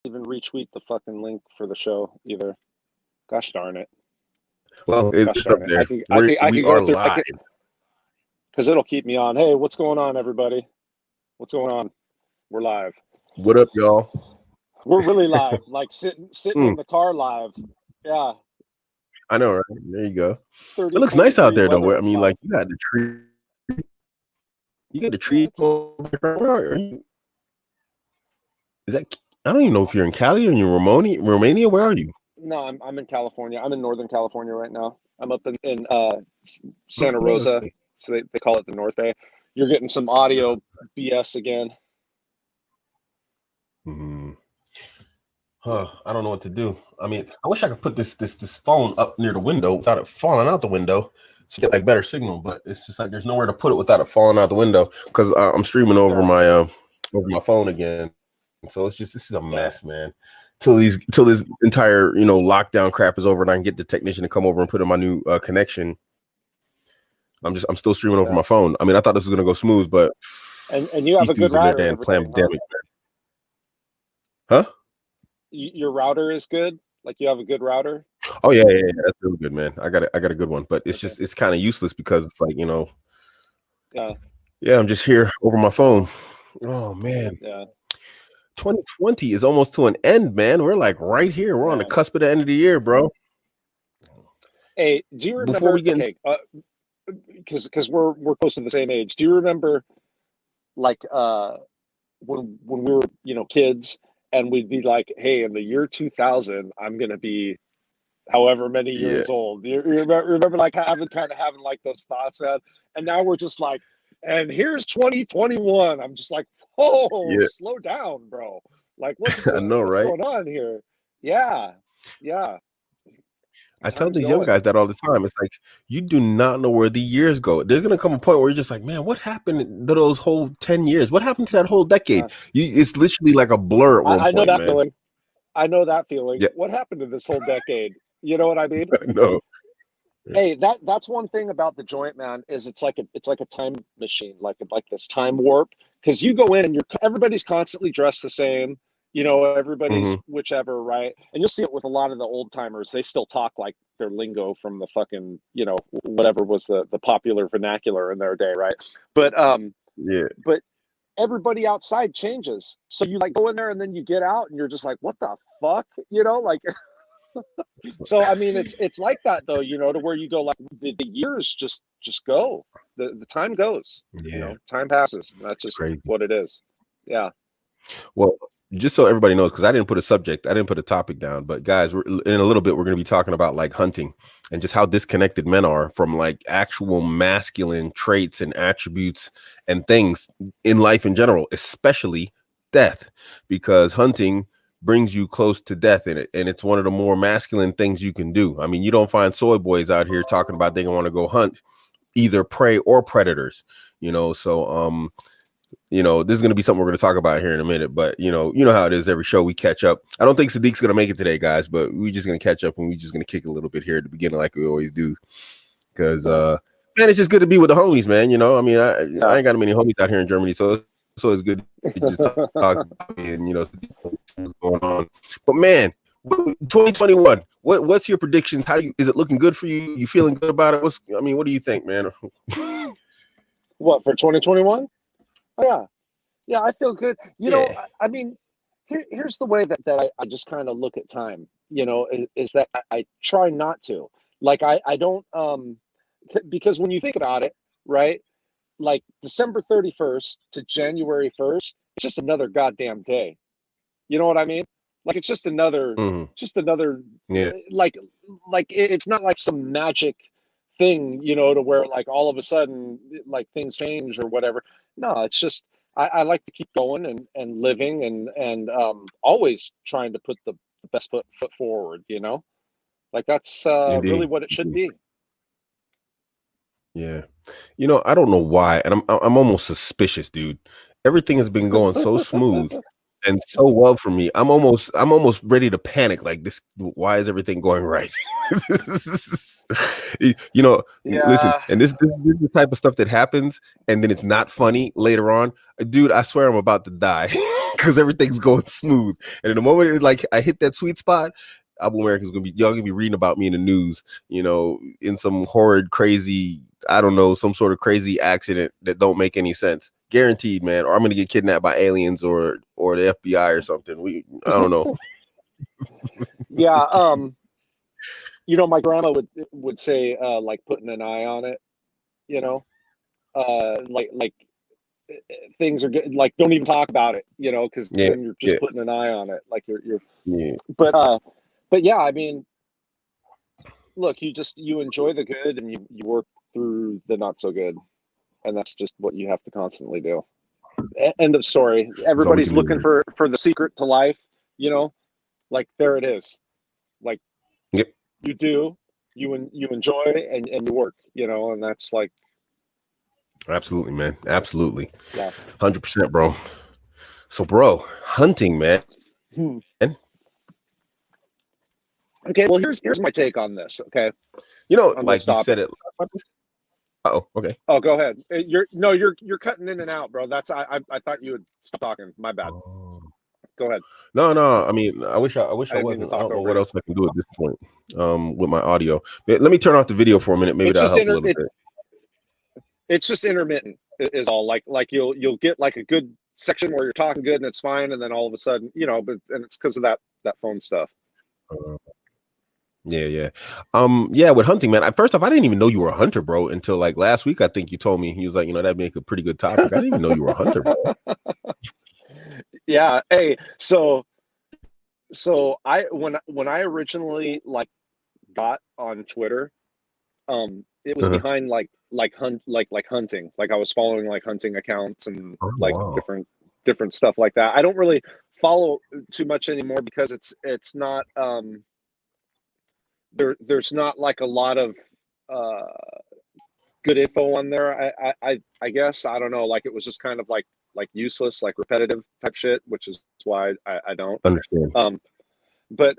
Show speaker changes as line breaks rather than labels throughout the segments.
even retweet the fucking link for the show either. Gosh darn it.
Well,
Gosh
it's up
darn it.
there.
I
We
could go
are
through.
live.
Because it'll keep me on. Hey, what's going on, everybody? What's going on? We're live.
What up, y'all?
We're really live. Like sitting in the car live. Yeah.
I know, right? There you go. It
30
looks nice out
degree
there, though.
weather
I mean,
live.
like you got the tree. You got the
Yeah,
tree. Where are you? Is that? I don't even know if you're in Cali or you're in Romania. Where are you?
no, I'm in California. I'm in Northern California right now. I'm up in Santa
Okay,
Rosa.
okay.
So they call it the North Bay. You're getting some audio BS again.
Huh? I don't know what to do. I mean, I wish I could put this phone up near the window without it falling out the window, so you get like better signal. But it's just like there's nowhere to put it without it falling out the window because I'm streaming over my phone again. So this is a mess, man. Till this entire lockdown crap is over and I can get the technician to come over and put in my new connection. I'm still streaming over my phone. I mean, I thought this was gonna go smooth, but
and you have a good router and everything,
huh?
Your router is good. Like you have a good router.
Oh yeah, that's really good, man. I got a good one, but it's kind of useless because it's like I'm just here over my phone. Oh man, 2020 is almost to an end, man. We're like right here. We're on the cusp of the end of the year, bro.
Hey, do you remember? Before we get because we're close to the same age. Do you remember, like, when we were kids, and we'd be like, "Hey, in the year 2000, I'm gonna be however many years old." Do you remember like having like those thoughts, man? And now we're just like, and here's 2021. I'm just like, oh, slow down, bro. Like, what's going on here? Yeah.
I tell these young guys that all the time. It's like, you do not know where the years go. There's going to come a point where you're just like, man, what happened to those whole 10 years? What happened to that whole decade? It's literally like a blur at one point,
I know that
man.
feeling. I know that feeling. Yeah. What happened to this whole decade? You know what I mean?
No.
Hey, that's one thing about the joint, man, is it's like a time machine, like this time warp. Because you go in and everybody's constantly dressed the same. Everybody's whichever, right? And you'll see it with a lot of the old timers. They still talk like their lingo from the fucking, whatever was the popular vernacular in their day, right? But but everybody outside changes. So you like go in there and then you get out and you're just like, what the fuck? Like so I mean it's like that though, to where you go like the years just go. The time goes. Time passes. That's just crazy. What it is. Yeah.
Well, just so everybody knows, because I didn't put a topic down, but guys, in a little bit we're going to be talking about like hunting and just how disconnected men are from like actual masculine traits and attributes and things in life in general, especially death, because hunting brings you close to death in it, and it's one of the more masculine things you can do. I mean, you don't find soy boys out here talking about they want to go hunt either prey or predators, so this is going to be something we're going to talk about here in a minute, but you know how it is. Every show we catch up. I don't think Sadiq's going to make it today, guys, but we're just going to catch up and we're just going to kick a little bit here at the beginning like we always do, because man, it's just good to be with the homies, man. I mean, I ain't got many homies out here in Germany, so it's good to just talk and what's going on. But man, 2021, what's your predictions? Is it looking good for you? You feeling good about it? What do you think, man?
What, for 2021? Yeah, I feel good. I mean, here's the way that I just kind of look at time, is that I try not to. Like, I don't, because when you think about it, right, like December 31st to January 1st, it's just another goddamn day. You know what I mean? Like, it's just another, like it's not like some magic thing, to where like all of a sudden like things change or whatever. No, it's just, I like to keep going and living and always trying to put the best foot forward, like that's really what it should be.
Yeah. I don't know why, and I'm almost suspicious, dude. Everything has been going so smooth and so well for me. I'm almost ready to panic. Like this, why is everything going right? You know, listen,
Yeah.
and this is the type of stuff that happens, and then it's not funny later on. Dude, I swear I'm about to die because everything's going smooth. And in the moment, like I hit that sweet spot, Abuamerican's y'all gonna be reading about me in the news, you know, in some horrid, crazy, I don't know, some sort of crazy accident that don't make any sense. Guaranteed, man. Or I'm gonna get kidnapped by aliens or the FBI or something. I don't know.
Yeah. You know, my grandma would say, like putting an eye on it, you know, like things are good, like don't even talk about it, you know, because
Yeah,
then you're just
yeah,
putting an eye on it, like you're.
yeah.
But yeah, I mean, look, you enjoy the good and you work through the not so good, and that's just what you have to constantly do. End of story.
That's all we
Everybody's
can do,
looking
man.
for the secret to life, you know, like there it is. Like
Yep.
you enjoy and you work, you know, and that's like,
Absolutely, man. Absolutely.
yeah.
100%, bro. So, bro, hunting, man.
Okay, well here's my take on this. Okay,
You know,
on this
like you said
topic.
it. Oh, okay.
Oh, go ahead. You're cutting in and out, bro. That's I thought you would stop talking. My bad.
Oh.
Go ahead.
No. I mean, I wish I
I didn't mean to
wasn't. I
talk
don't know
over
what
you.
else I can do at this point. With my audio. Let me turn off the video for a minute. Maybe
It's
that'll
just
help a little bit.
it's just intermittent is all. Like you'll get like a good section where you're talking good and it's fine, and then all of a sudden, you know, and it's because of that phone stuff.
Uh, yeah. Yeah, with hunting, man. First off, I didn't even know you were a hunter, bro, until like last week. I think you told me. He was like, you know, that'd make a pretty good topic. I didn't even know you were a hunter, bro.
Yeah. Hey, so I when I originally like got on Twitter, it was
Uh-huh.
behind like hunting. Like I was following like hunting accounts and
Oh,
like
wow.
different stuff like that. I don't really follow too much anymore because it's not there's not like a lot of uh good info on there. I guess I don't know. Like it was just kind of like useless, like repetitive type shit, which is why I don't.
Understand.
Um, but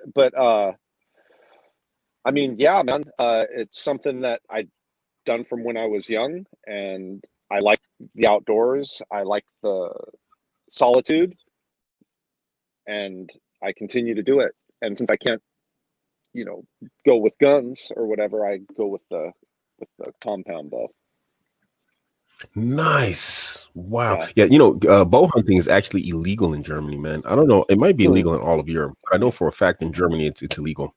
I mean, yeah, man, it's something that I done from when I was young, and I like the outdoors. I like the solitude, and I continue to do it. And since I can't, you know, go with guns or whatever, I go with the compound bow.
Nice. Wow.
Yeah.
Yeah, you know, bow hunting is actually illegal in Germany, man. I don't know. It might be
Hmm.
illegal in all of Europe, but I know for a fact in Germany it's illegal.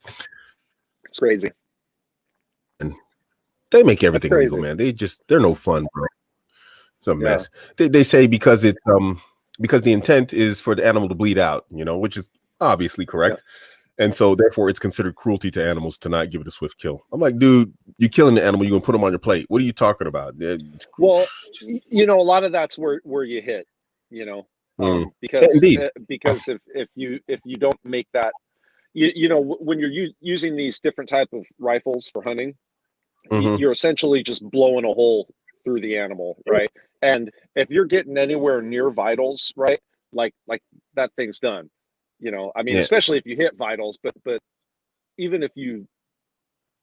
It's crazy.
And they make
That's
everything illegal,
crazy.
man. They're no fun, bro. It's a
Yeah.
mess. They say because because the intent is for the animal to bleed out, you know, which is obviously
Yeah.
correct. And so therefore it's considered cruelty to animals to not give it a swift kill. I'm like, dude, you're killing the animal, you're gonna put them on your plate. What are you talking about?
Well, you know, a lot of that's where you hit, you know,
Mm.
because
Indeed.
if you don't make that, you know, when you're using these different type of rifles for hunting,
Mm-hmm.
you're essentially just blowing a hole through the animal, right? And if you're getting anywhere near vitals, right, like that thing's done. You know, I mean,
Yeah.
especially if you hit vitals, but even if you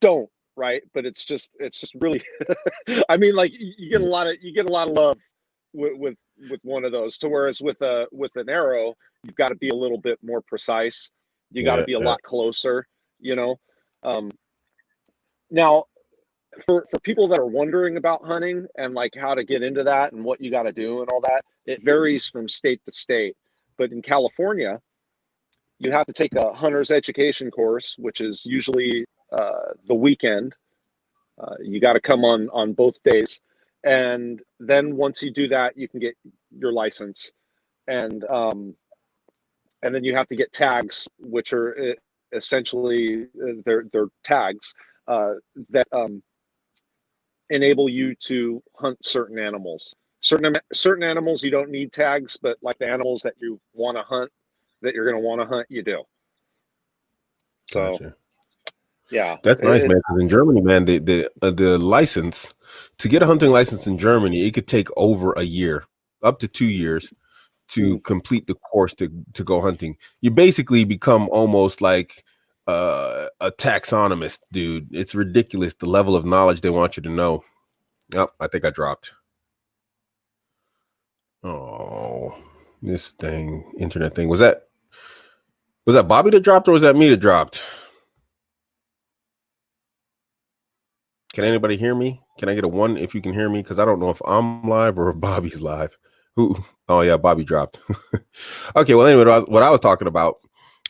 don't, right? But it's just really, I mean, like you get a lot of love with one of those. To whereas with an arrow, you've got to be a little bit more precise. You got to
Yeah.
be a lot closer, you know. Um, Now, for people that are wondering about hunting and like how to get into that and what you got to do and all that, it varies from state to state. But in California, you have to take a hunter's education course, which is usually the weekend. You got to come on both days, and then once you do that, you can get your license, and and then you have to get tags, which are essentially they're tags that enable you to hunt certain animals. Certain animals you don't need tags, but like the animals that you want to hunt, that you're going to want to hunt, you do. So
Gotcha.
yeah,
That's nice, man. Because in Germany, man, the license to get a hunting license in Germany, it could take over a year, up to 2 years, to complete the course to go hunting. You basically become almost like a taxonomist, dude. It's ridiculous the level of knowledge they want you to know. Oh, I think I dropped. Oh, this thing, internet thing. Was that Bobby that dropped, or was that me that dropped? Can anybody hear me? Can I get a 1 if you can hear me? Because I don't know if I'm live or if Bobby's live. Who? Oh yeah, Bobby dropped. Okay, well anyway, what I was talking about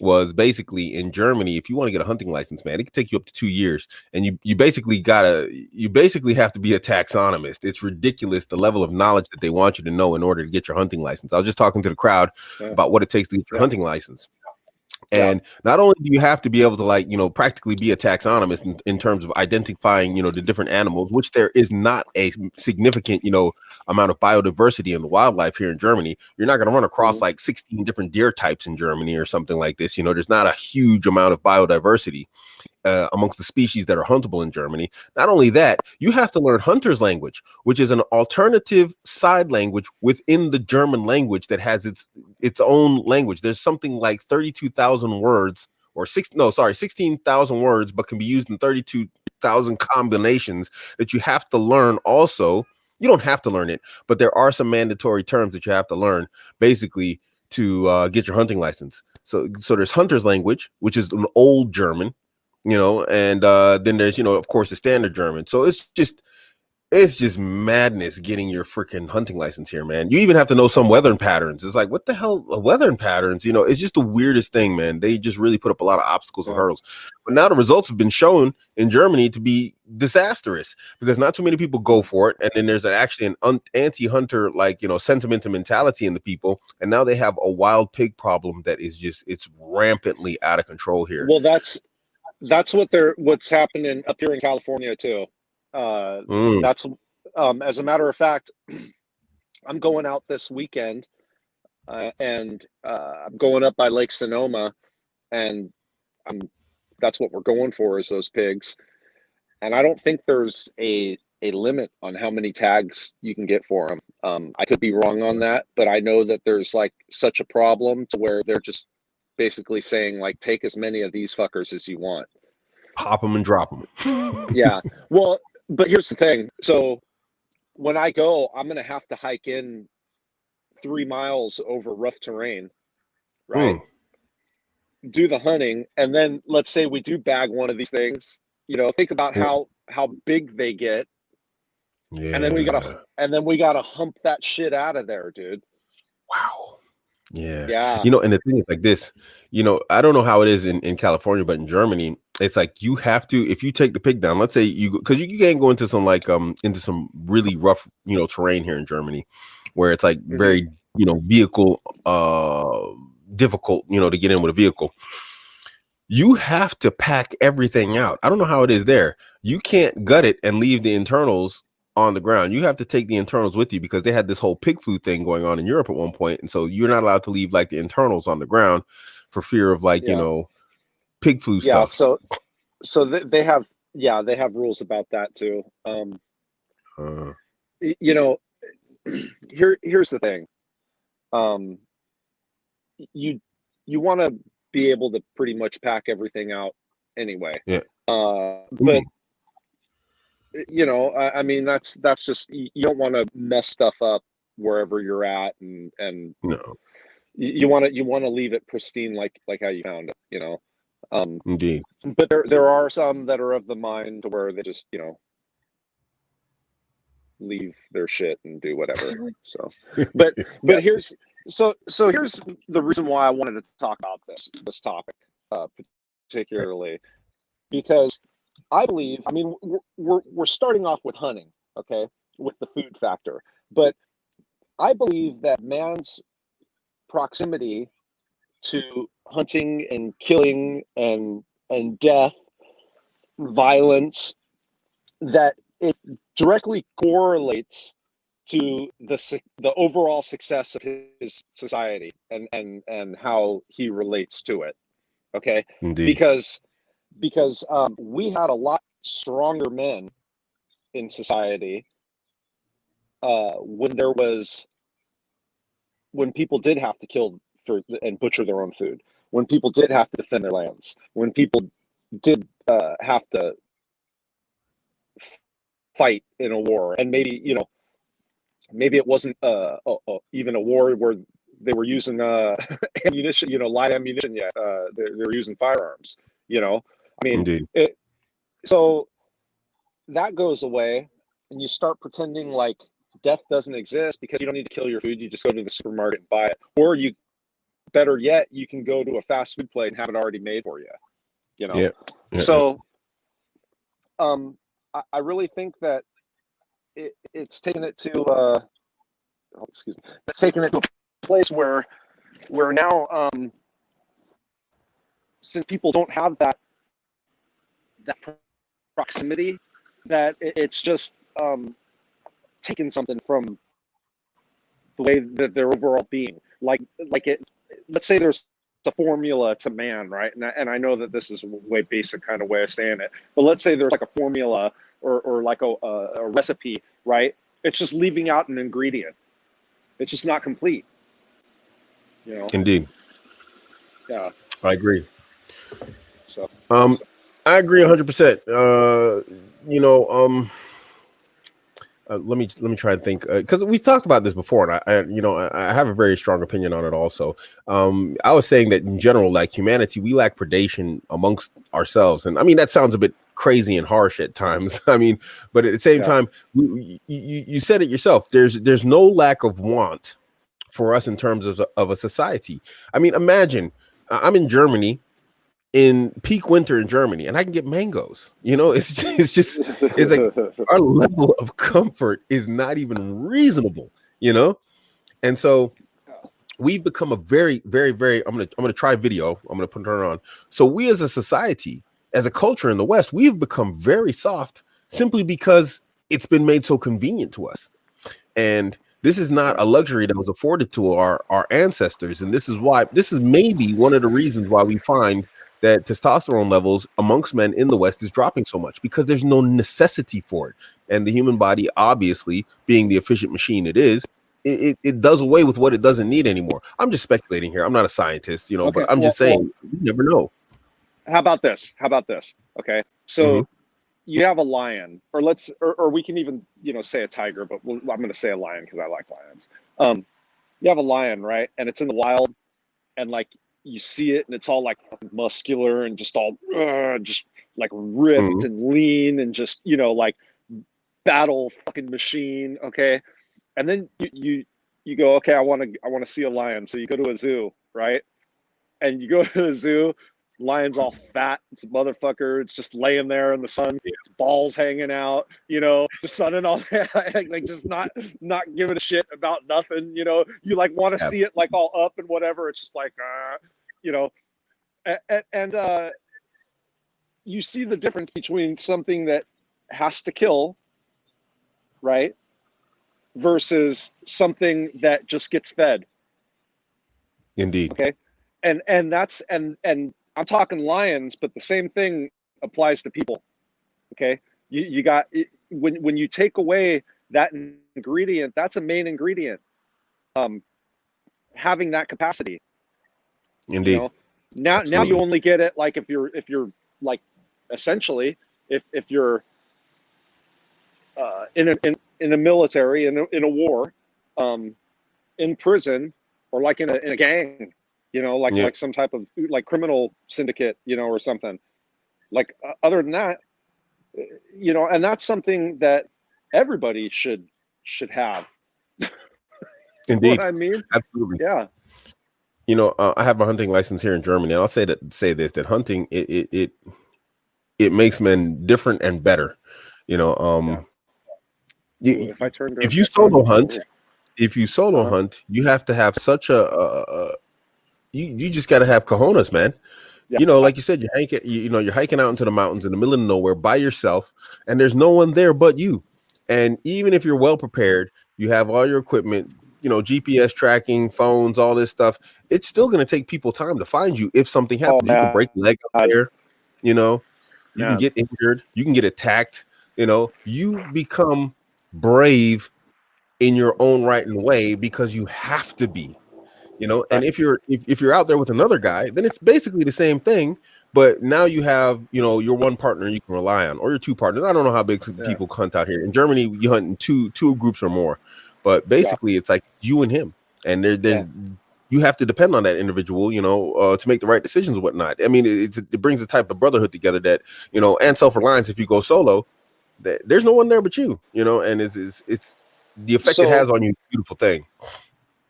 was basically in Germany, if you want to get a hunting license, man, it can take you up to 2 years, and you basically have to be a taxonomist. It's ridiculous the level of knowledge that they want you to know in order to get your hunting license. I was just talking to the crowd about what it takes to get your hunting license. And not only do you have to be able to, like, practically be a taxonomist in terms of identifying, the different animals, which there is not a significant, amount of biodiversity in the wildlife here in Germany. You're not going to run across like 16 different deer types in Germany or something like this. There's not a huge amount of biodiversity amongst the species that are huntable in Germany. Not only that, you have to learn hunter's language, which is an alternative side language within the German language that has its own language. There's something like 32,000 words, or 16,000 words, but can be used in 32,000 combinations that you have to learn. Also, you don't have to learn it, but there are some mandatory terms that you have to learn basically to get your hunting license. So there's hunter's language, which is an old German, and then there's, of course, the standard German. So it's just madness getting your freaking hunting license here, man. You even have to know some weather patterns. It's like, what the hell, weather patterns? It's just the weirdest thing, man. They just really put up a lot of obstacles and hurdles. But now the results have been shown in Germany to be disastrous because not too many people go for it. And then there's actually an anti-hunter, sentiment and mentality in the people. And now they have a wild pig problem that is it's rampantly out of control here.
Well, that's what's happening up here in California too. That's as a matter of fact, I'm going out this weekend, and I'm going up by Lake Sonoma, and that's what we're going for, is those pigs. And I don't think there's a limit on how many tags you can get for them. I could be wrong on that, but I know that there's like such a problem to where they're just basically saying, like, take as many of these fuckers as you want.
Pop them and drop them.
Yeah. Well, but here's the thing. So when I go, I'm going to have to hike in 3 miles over rough terrain, right? Do the hunting. And then let's say we do bag one of these things, think about how big they get. Yeah. And then we gotta hump that shit out of there, dude.
Wow. Yeah.
Yeah.
And the thing is like this, I don't know how it is in California, but in Germany, it's like you have to, if you take the pig down, let's say because you can't go into some into some really rough, terrain here in Germany, where it's like very, vehicle difficult, to get in with a vehicle. You have to pack everything out. I don't know how it is there. You can't gut it and leave the internals on the ground. You have to take the internals with you because they had this whole pig flu thing going on in Europe at one point, and so you're not allowed to leave like the internals on the ground for fear of pig flu stuff.
So they have rules about that too. Here's the thing. You want to be able to pretty much pack everything out anyway.
Yeah.
But I mean, that's just, you don't want to mess stuff up wherever you're at, and
no,
you want to leave it pristine, like how you found it,
Indeed.
But there are some that are of the mind where they just, leave their shit and do whatever. So, but here's the reason why I wanted to talk about this topic, particularly because I believe, I mean, we're starting off with hunting, okay, with the food factor, but I believe that man's proximity to hunting and killing and death, violence, that it directly correlates to the overall success of his society and how he relates to it. Okay.
Indeed.
Because we had a lot stronger men in society when people did have to kill and butcher their own food. when people did have to defend their lands, when people did have to fight in a war, and maybe maybe it wasn't even a war where they were using ammunition, light ammunition yet. They were using firearms. I mean,
Indeed.
So that goes away, and you start pretending like death doesn't exist because you don't need to kill your food. You just go to the supermarket and buy it, or better yet, you can go to a fast food place and have it already made for you.
Yeah.
So, I really think that it's taken it to excuse me, it's taken it to a place where now, since people don't have that proximity, that it's just taking something from the way that they're overall being. Like it. Let's say there's a formula to man, right? And I know that this is a way basic kind of way of saying it, but let's say there's like a formula or like a recipe, right? It's just leaving out an ingredient. It's just not complete.
Indeed.
Yeah.
I agree.
So.
I agree 100%. Let me try and think, because we talked about this before, and I have a very strong opinion on it also. I was saying that in general, like humanity, we lack predation amongst ourselves, and I mean that sounds a bit crazy and harsh at times. I mean, but at the same time, you said it yourself. There's no lack of want for us in terms of a society. I mean, imagine I'm in Germany, in peak winter in Germany, and I can get mangoes. It's like our level of comfort is not even reasonable, and so we've become a very, very, very. I'm gonna try video. I'm gonna put it on. So we as a society, as a culture in the West, we've become very soft simply because it's been made so convenient to us, and this is not a luxury that was afforded to our ancestors, and this is maybe one of the reasons why we find that testosterone levels amongst men in the West is dropping so much, because there's no necessity for it. And the human body, obviously, being the efficient machine it is, it does away with what it doesn't need anymore. I'm just speculating here. I'm not a scientist, okay, but I'm just saying, you never know.
How about this? Okay. So you have a lion, or we can even, say a tiger, but I'm going to say a lion because I like lions. You have a lion, right? And it's in the wild, and like, you see it and it's all like muscular and just all just like ripped and lean and just like battle fucking machine. Okay. And then you go, okay, I want to see a lion. So you go to a zoo, right? And you go to the zoo, lion's all fat, it's a motherfucker, it's just laying there in the sun, its balls hanging out, the sun and all that, like just not giving a shit about nothing, you like want to see it like all up and whatever. It's just like and you see the difference between something that has to kill, right, versus something that just gets fed.
Indeed.
Okay. And that's and I'm talking lions, but the same thing applies to people. Okay. You got, when you take away that ingredient, that's a main ingredient. Having that capacity.
Indeed.
Now you only get it like if you're like, essentially, if you're in a military, in a war, in prison, or like in a gang, like some type of like criminal syndicate, or something. Like, other than that, and that's something that everybody should have.
Indeed.
You know what I mean?
Absolutely.
Yeah.
I have a hunting license here in Germany, and I'll say this, that hunting, it makes men different and better. If you solo hunt, you have to have such you just got to have cojones, man. Yeah. Like you said, you're hiking out into the mountains in the middle of nowhere by yourself, and there's no one there but you. And even if you're well prepared, you have all your equipment, GPS tracking, phones, all this stuff, it's still going to take people time to find you. If something happens, you can break a leg up there, you can get injured, you can get attacked, you become brave in your own right and way because you have to be, you know. And if you're out there with another guy, then it's basically the same thing. But now you have, you know, your one partner you can rely on, or your two partners. I don't know how big people hunt out here. In Germany, you hunt in two groups or more. But basically, it's like you and him, and there's you have to depend on that individual, you know, to make the right decisions and whatnot. I mean, it brings a type of brotherhood together that, you know, and self-reliance. If you go solo, there's no one there but you know, and it's the effect it has on you. Beautiful thing.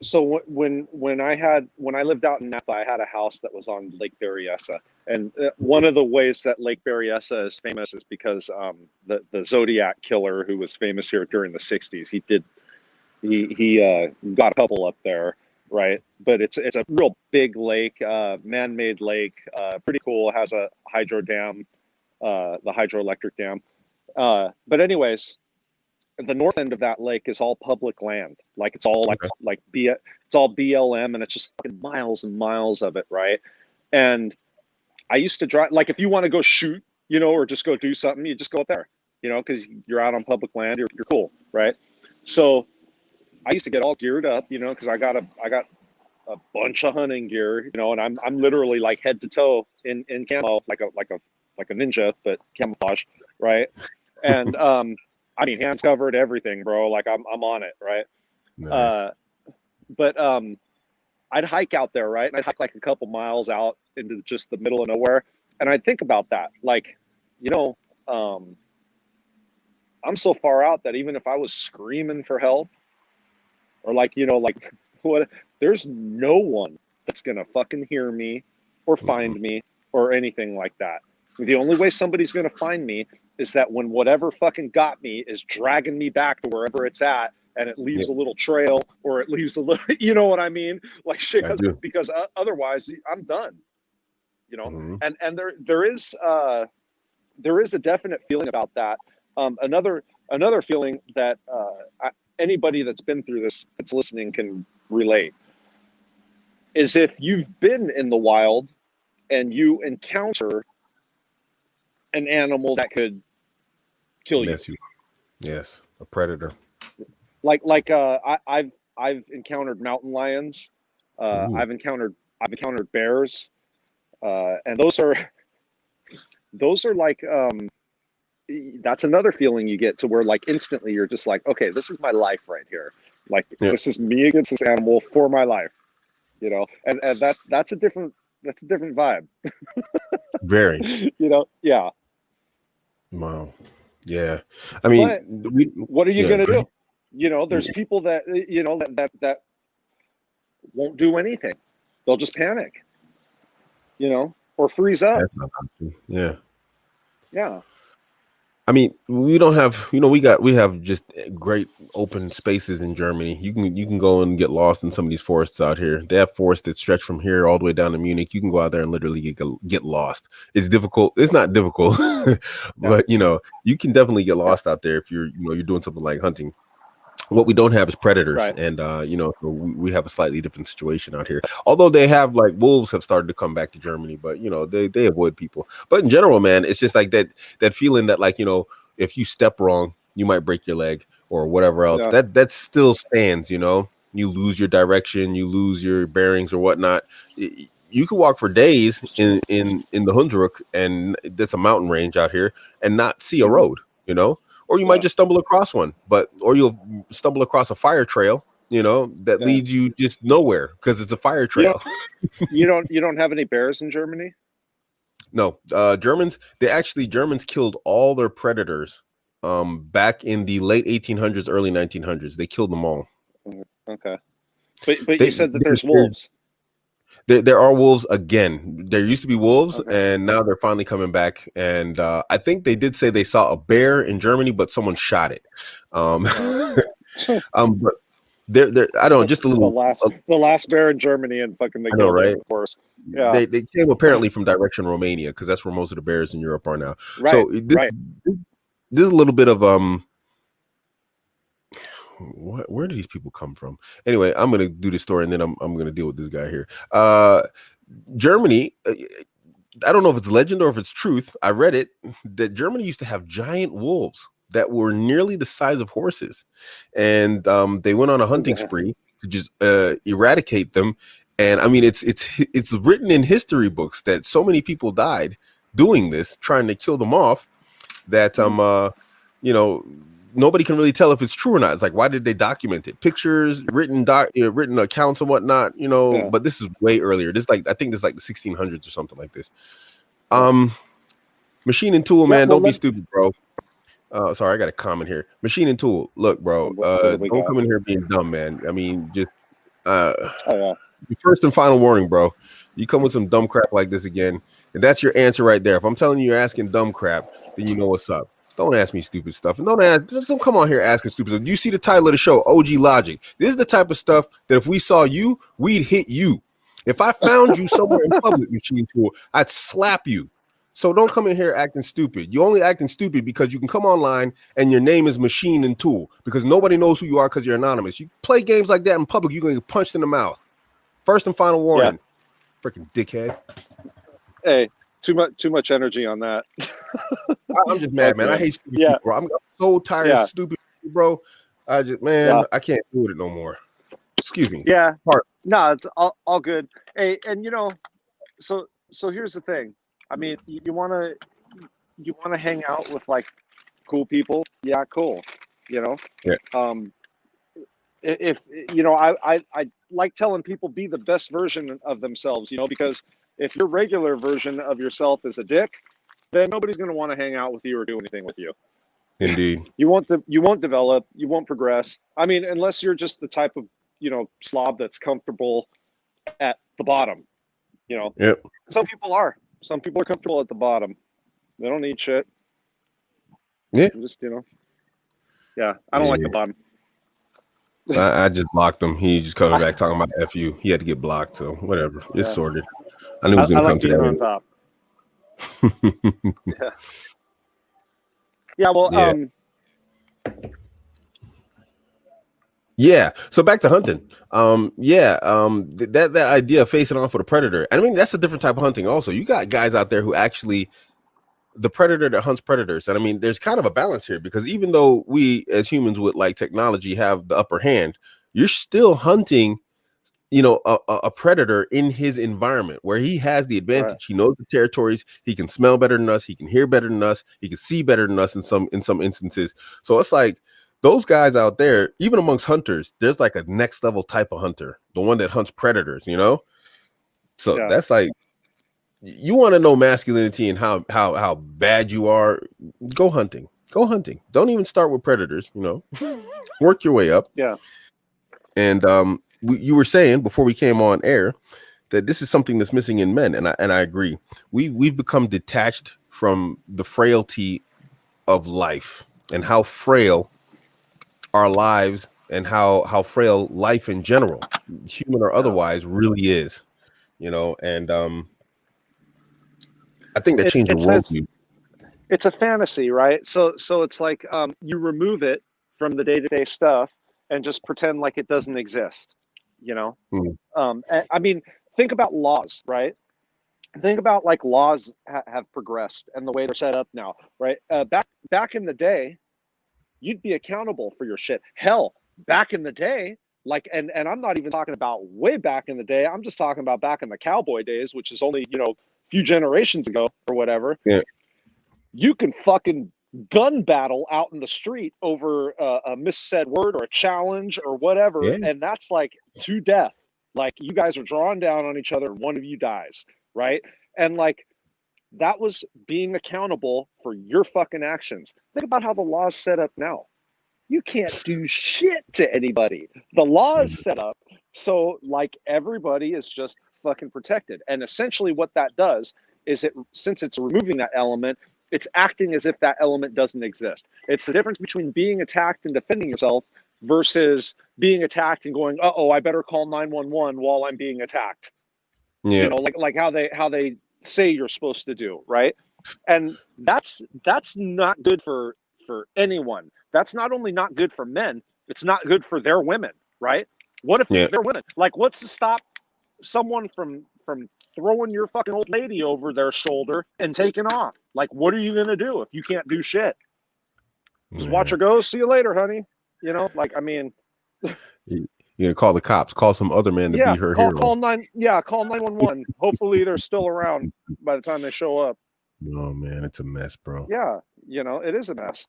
So when I lived out in Napa, I had a house that was on Lake Berryessa, and one of the ways that Lake Berryessa is famous is because the Zodiac killer, who was famous here during the '60s, he got a couple up there, right? But it's a real big lake, man-made lake, pretty cool. It has a hydro dam, the hydroelectric dam. But anyways, the north end of that lake is all public land. Like it's all it's all BLM, and it's just fucking miles and miles of it, right? And I used to drive, like, if you want to go shoot, you know, or just go do something, you just go up there, you know, because you're out on public land, you're cool, right? So I used to get all geared up, you know, because I got a bunch of hunting gear, you know, and I'm literally like head to toe in camo, like a ninja, but camouflage, right? And I mean, hands covered, everything, bro. Like I'm on it, right? Nice. But I'd hike out there, right? And I'd hike like a couple miles out into just the middle of nowhere, and I'd think about that, like, you know, I'm so far out that even if I was screaming for help, or like, you know, like what, there's no one that's gonna fucking hear me or find me or anything like that. The only way somebody's gonna find me is that when whatever fucking got me is dragging me back to wherever it's at, and it leaves a little trail, or it leaves a little, you know what I mean? Like shit, because otherwise I'm done, you know? And there is a definite feeling about that. Another feeling that anybody that's been through this, that's listening, can relate, is if you've been in the wild and you encounter an animal that could kill you.
Yes, a predator.
Like I've encountered mountain lions. I've encountered bears, and those are like that's another feeling you get, to where like instantly you're just like, okay, this is my life right here. Like this is me against this animal for my life, you know. And that's a different vibe.
Very.
You know, yeah.
Wow. Yeah. I mean,
what are you gonna do? You know, there's people that, you know, that won't do anything. They'll just panic, you know, or freeze up.
That's not option. Yeah.
Yeah.
I mean, we don't have, you know, we have just great open spaces in Germany. You can go and get lost in some of these forests out here. They have forests that stretch from here all the way down to Munich. You can go out there and literally get lost. It's difficult. It's not difficult, but you know, you can definitely get lost out there if you're doing something like hunting. What we don't have is predators, and you know, we have a slightly different situation out here. Although they have, like, wolves have started to come back to Germany, but you know, they avoid people. But in general, man, it's just like that feeling that, like, you know, if you step wrong, you might break your leg or whatever else. That still stands. You know, you lose your direction, you lose your bearings or whatnot. You can walk for days in the Hunsrück, and that's a mountain range out here, and not see a road. You know. Or you might just stumble across one, or you'll stumble across a fire trail, you know, that leads you just nowhere because it's a fire trail.
You don't have any bears in Germany?
No, Germans killed all their predators back in the late 1800s, early 1900s. They killed them all.
Okay. But you said that there's wolves.
There are wolves again. There used to be wolves, and now they're finally coming back. And I think they did say they saw a bear in Germany, but someone shot it. But there, I don't know, just a little.
The last bear in Germany, and fucking they killed it, of course. Yeah,
they came apparently from direction Romania, because that's where most of the bears in Europe are now.
Right.
So this is a little bit of where do these people come from? Anyway, I'm going to do this story, and then I'm going to deal with this guy here. Germany, I don't know if it's legend or if it's truth. I read it that Germany used to have giant wolves that were nearly the size of horses, and they went on a hunting spree to just eradicate them. And I mean, it's written in history books that so many people died doing this, trying to kill them off, that you know, nobody can really tell if it's true or not. It's like, why did they document it? Pictures, written accounts and whatnot, you know.
Yeah.
But this is way earlier. This I think this is like the 1600s or something like this. Machine and Tool, man, don't be stupid, bro. Sorry, I got a comment here. Machine and Tool, look, bro, don't come in here being dumb, man. I mean, just first and final warning, bro. You come with some dumb crap like this again, and that's your answer right there. If I'm telling you you're asking dumb crap, then you know what's up. Don't ask me stupid stuff, and don't come on here asking stupid stuff. Do you see the title of the show, OG Logic? This is the type of stuff that if we saw you, we'd hit you. If I found you somewhere in public, Machine Tool, I'd slap you. So don't come in here acting stupid. You're only acting stupid because you can come online and your name is Machine and Tool, because nobody knows who you are because you're anonymous. You play games like that in public, you're going to get punched in the mouth. First and final warning. Yeah. Freaking dickhead.
Hey, too much energy on that.
I'm just mad, man. I hate stupid people, bro. I'm so tired of stupid people, bro. I can't do it no more. Excuse me.
Yeah. No, it's all good. Hey, and you know, so here's the thing. I mean, you wanna hang out with like cool people? Yeah, cool. You know?
Yeah.
If you know, I like telling people be the best version of themselves, you know, because if your regular version of yourself is a dick, then nobody's gonna want to hang out with you or do anything with you.
Indeed.
You won't develop, you won't progress. I mean, unless you're just the type of, you know, slob that's comfortable at the bottom. You know?
Yep.
Some people are comfortable at the bottom. They don't need shit.
Yeah.
Just, you know. Yeah. I don't like the bottom.
I just blocked him. He's just coming back talking about F you. He had to get blocked, so whatever. It's sorted. I knew he was going to come to that.
On top. Yeah, well,
yeah. So back to hunting. That idea of facing off with a predator. I mean, that's a different type of hunting also. You got guys out there who actually, the predator that hunts predators. And I mean, there's kind of a balance here, because even though we as humans with like technology have the upper hand, you're still hunting, you know, a predator in his environment where he has the advantage. Right. He knows the territories. He can smell better than us. He can hear better than us. He can see better than us in some instances. So it's like those guys out there, even amongst hunters, there's like a next level type of hunter, the one that hunts predators, you know? So that's like, you want to know masculinity and how bad you are, go hunting. Don't even start with predators, you know, work your way up.
Yeah.
And you were saying before we came on air that this is something that's missing in men, and I agree. We've become detached from the frailty of life and how frail our lives and how frail life in general, human or otherwise, really is. You know, and I think that changed your worldview.
It's a fantasy, right? So it's like you remove it from the day-to-day stuff and just pretend like it doesn't exist, you know? I mean, think about laws, right? Think about like laws have progressed and the way they're set up now, right? Back in the day, you'd be accountable for your shit. Hell, back in the day, like, and I'm not even talking about way back in the day. I'm just talking about back in the cowboy days, which is only, you know, few generations ago or whatever.
Yeah.
You can fucking gun battle out in the street over a missaid word or a challenge or whatever. Yeah. And that's like to death. Like you guys are drawing down on each other and one of you dies. Right. And like that was being accountable for your fucking actions. Think about how the law's set up now. You can't do shit to anybody. The law is set up so like everybody is just fucking protected. And essentially what that does is since it's removing that element, it's acting as if that element doesn't exist. It's the difference between being attacked and defending yourself versus being attacked and going, uh-oh, I better call 911 while I'm being attacked. Yeah. You know, like how they say you're supposed to do, right? And that's not good for anyone. That's not only not good for men, it's not good for their women, right? What if it's their women? Like, what's to stop someone from throwing your fucking old lady over their shoulder and taking off? Like, what are you gonna do if you can't do shit? Just watch her go. See you later, honey. You know, like, I mean,
You know, call the cops, call some other man to be
Yeah,
her hero.
call 911. Hopefully they're still around by the time they show up.
Oh man, it's a mess, bro.
Yeah, it is a mess.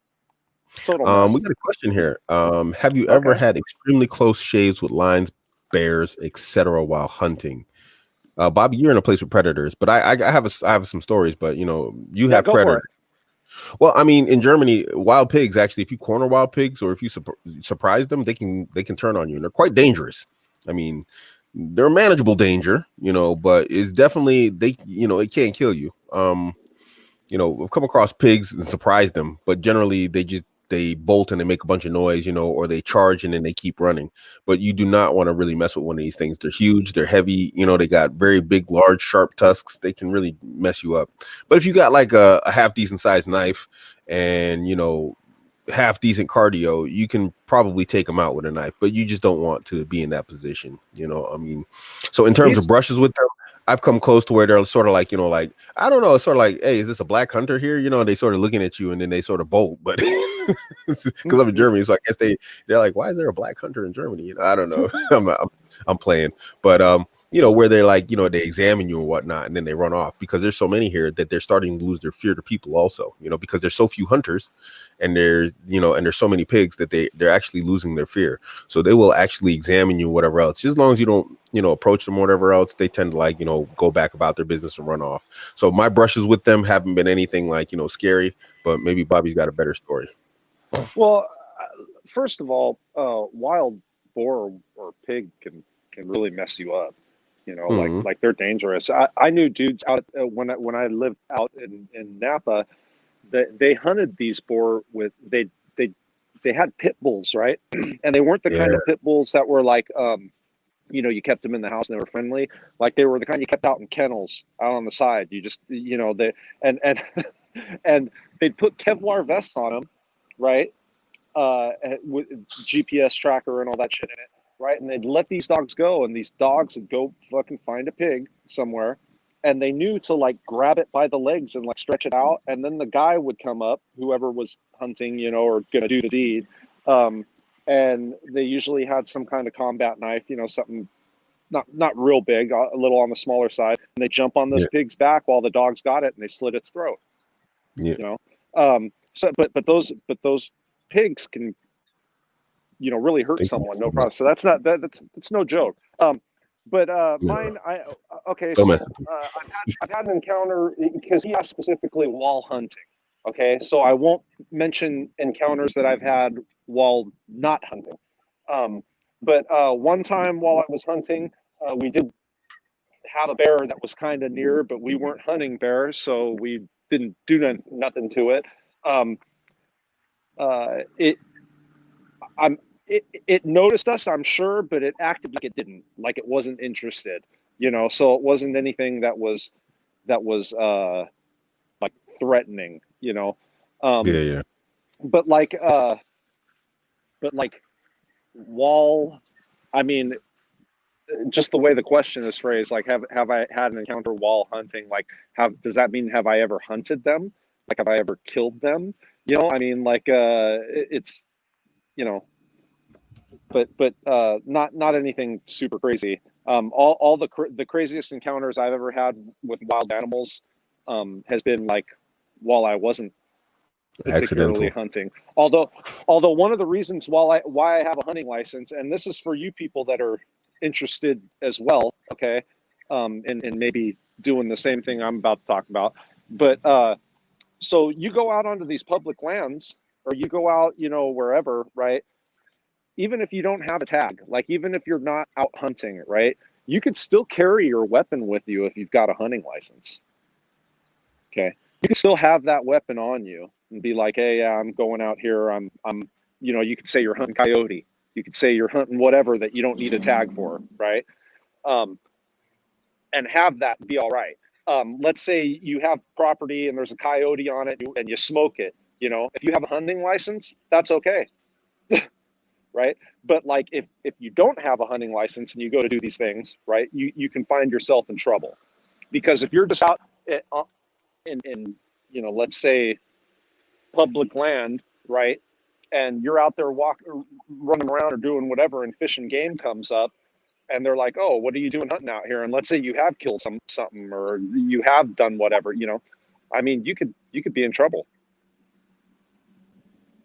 Total mess.
We got a question here. Have you ever
Okay.
had extremely close shaves with lions, bears, etc. while hunting? Bobby, you're in a place with predators, but I have some stories, but you
Yeah,
have
go for
predators.
it.
Well, I mean, in Germany, wild pigs actually, if you corner wild pigs or if you surprise them, they can turn on you, and they're quite dangerous. I mean, they're a manageable danger, but it's definitely it can't kill you. I've come across pigs and surprised them, but generally they bolt and they make a bunch of noise, or they charge and then they keep running. But you do not want to really mess with one of these things. They're huge, they're heavy, they got very big, large, sharp tusks. They can really mess you up. But if you got like a half decent sized knife and half decent cardio, you can probably take them out with a knife, but you just don't want to be in that position. I mean, so in terms of brushes with them, I've come close to where they're sort of like, like, I don't know, it's sort of like, hey, is this a black hunter here? They sort of looking at you and then they sort of bolt, but because I'm in Germany, so I guess they're like, why is there a black hunter in Germany? I don't know. I'm playing, but where they're like, they examine you and whatnot, and then they run off because there's so many here that they're starting to lose their fear to people also, because there's so few hunters and there's so many pigs that they're actually losing their fear. So they will actually examine you, whatever else, just as long as you don't, approach them or whatever else, they tend to like, go back about their business and run off. So my brushes with them haven't been anything like, scary, but maybe Bobby's got a better story.
Well, first of all, wild boar or pig can really mess you up. Like they're dangerous. I knew dudes out when I lived out in Napa that they hunted these boar with they had pit bulls, right? And they weren't the kind of pit bulls that were like you kept them in the house and they were friendly. Like they were the kind you kept out in kennels out on the side. You just they and and they'd put Kevlar vests on them, right? With GPS tracker and all that shit in it, right? And they'd let these dogs go, and these dogs would go fucking find a pig somewhere, and they knew to like grab it by the legs and like stretch it out, and then the guy would come up, whoever was hunting, or gonna do the deed, and they usually had some kind of combat knife, something not real big, a little on the smaller side, and they jump on this pig's back while the dog's got it, and they slit its throat. So but those pigs can really hurt someone, no problem. So that's no joke. Mine, so I've had an encounter because he asked specifically while hunting. Okay, so I won't mention encounters that I've had while not hunting. But one time while I was hunting, we did have a bear that was kind of near, but we weren't hunting bears, so we didn't do nothing to it. It noticed us, I'm sure, but it acted like it didn't, like it wasn't interested, so it wasn't anything that was like threatening, but like wall, I mean, just the way the question is phrased, like have I had an encounter while hunting? Like does that mean have I ever hunted them? Like have I ever killed them? I mean, like it's but not anything super crazy. All the craziest encounters I've ever had with wild animals has been like while I wasn't particularly hunting. Although one of the reasons why I have a hunting license, and this is for you people that are interested as well, okay, and maybe doing the same thing I'm about to talk about, but so you go out onto these public lands, or you go out, wherever, right? Even if you don't have a tag, like even if you're not out hunting, right, you could still carry your weapon with you if you've got a hunting license. Okay, you can still have that weapon on you and be like, hey, yeah, I'm going out here. I'm you could say you're hunting coyote. You could say you're hunting whatever that you don't need a tag for, right? And have that be all right. Let's say you have property and there's a coyote on it and you smoke it. If you have a hunting license, that's okay. Right? But like if you don't have a hunting license and you go to do these things, right, you can find yourself in trouble. Because if you're just out in let's say public land, right, and you're out there running around or doing whatever, and Fish and Game comes up, and they're like, "Oh, what are you doing hunting out here?" And let's say you have killed something, or you have done whatever, I mean, you could be in trouble.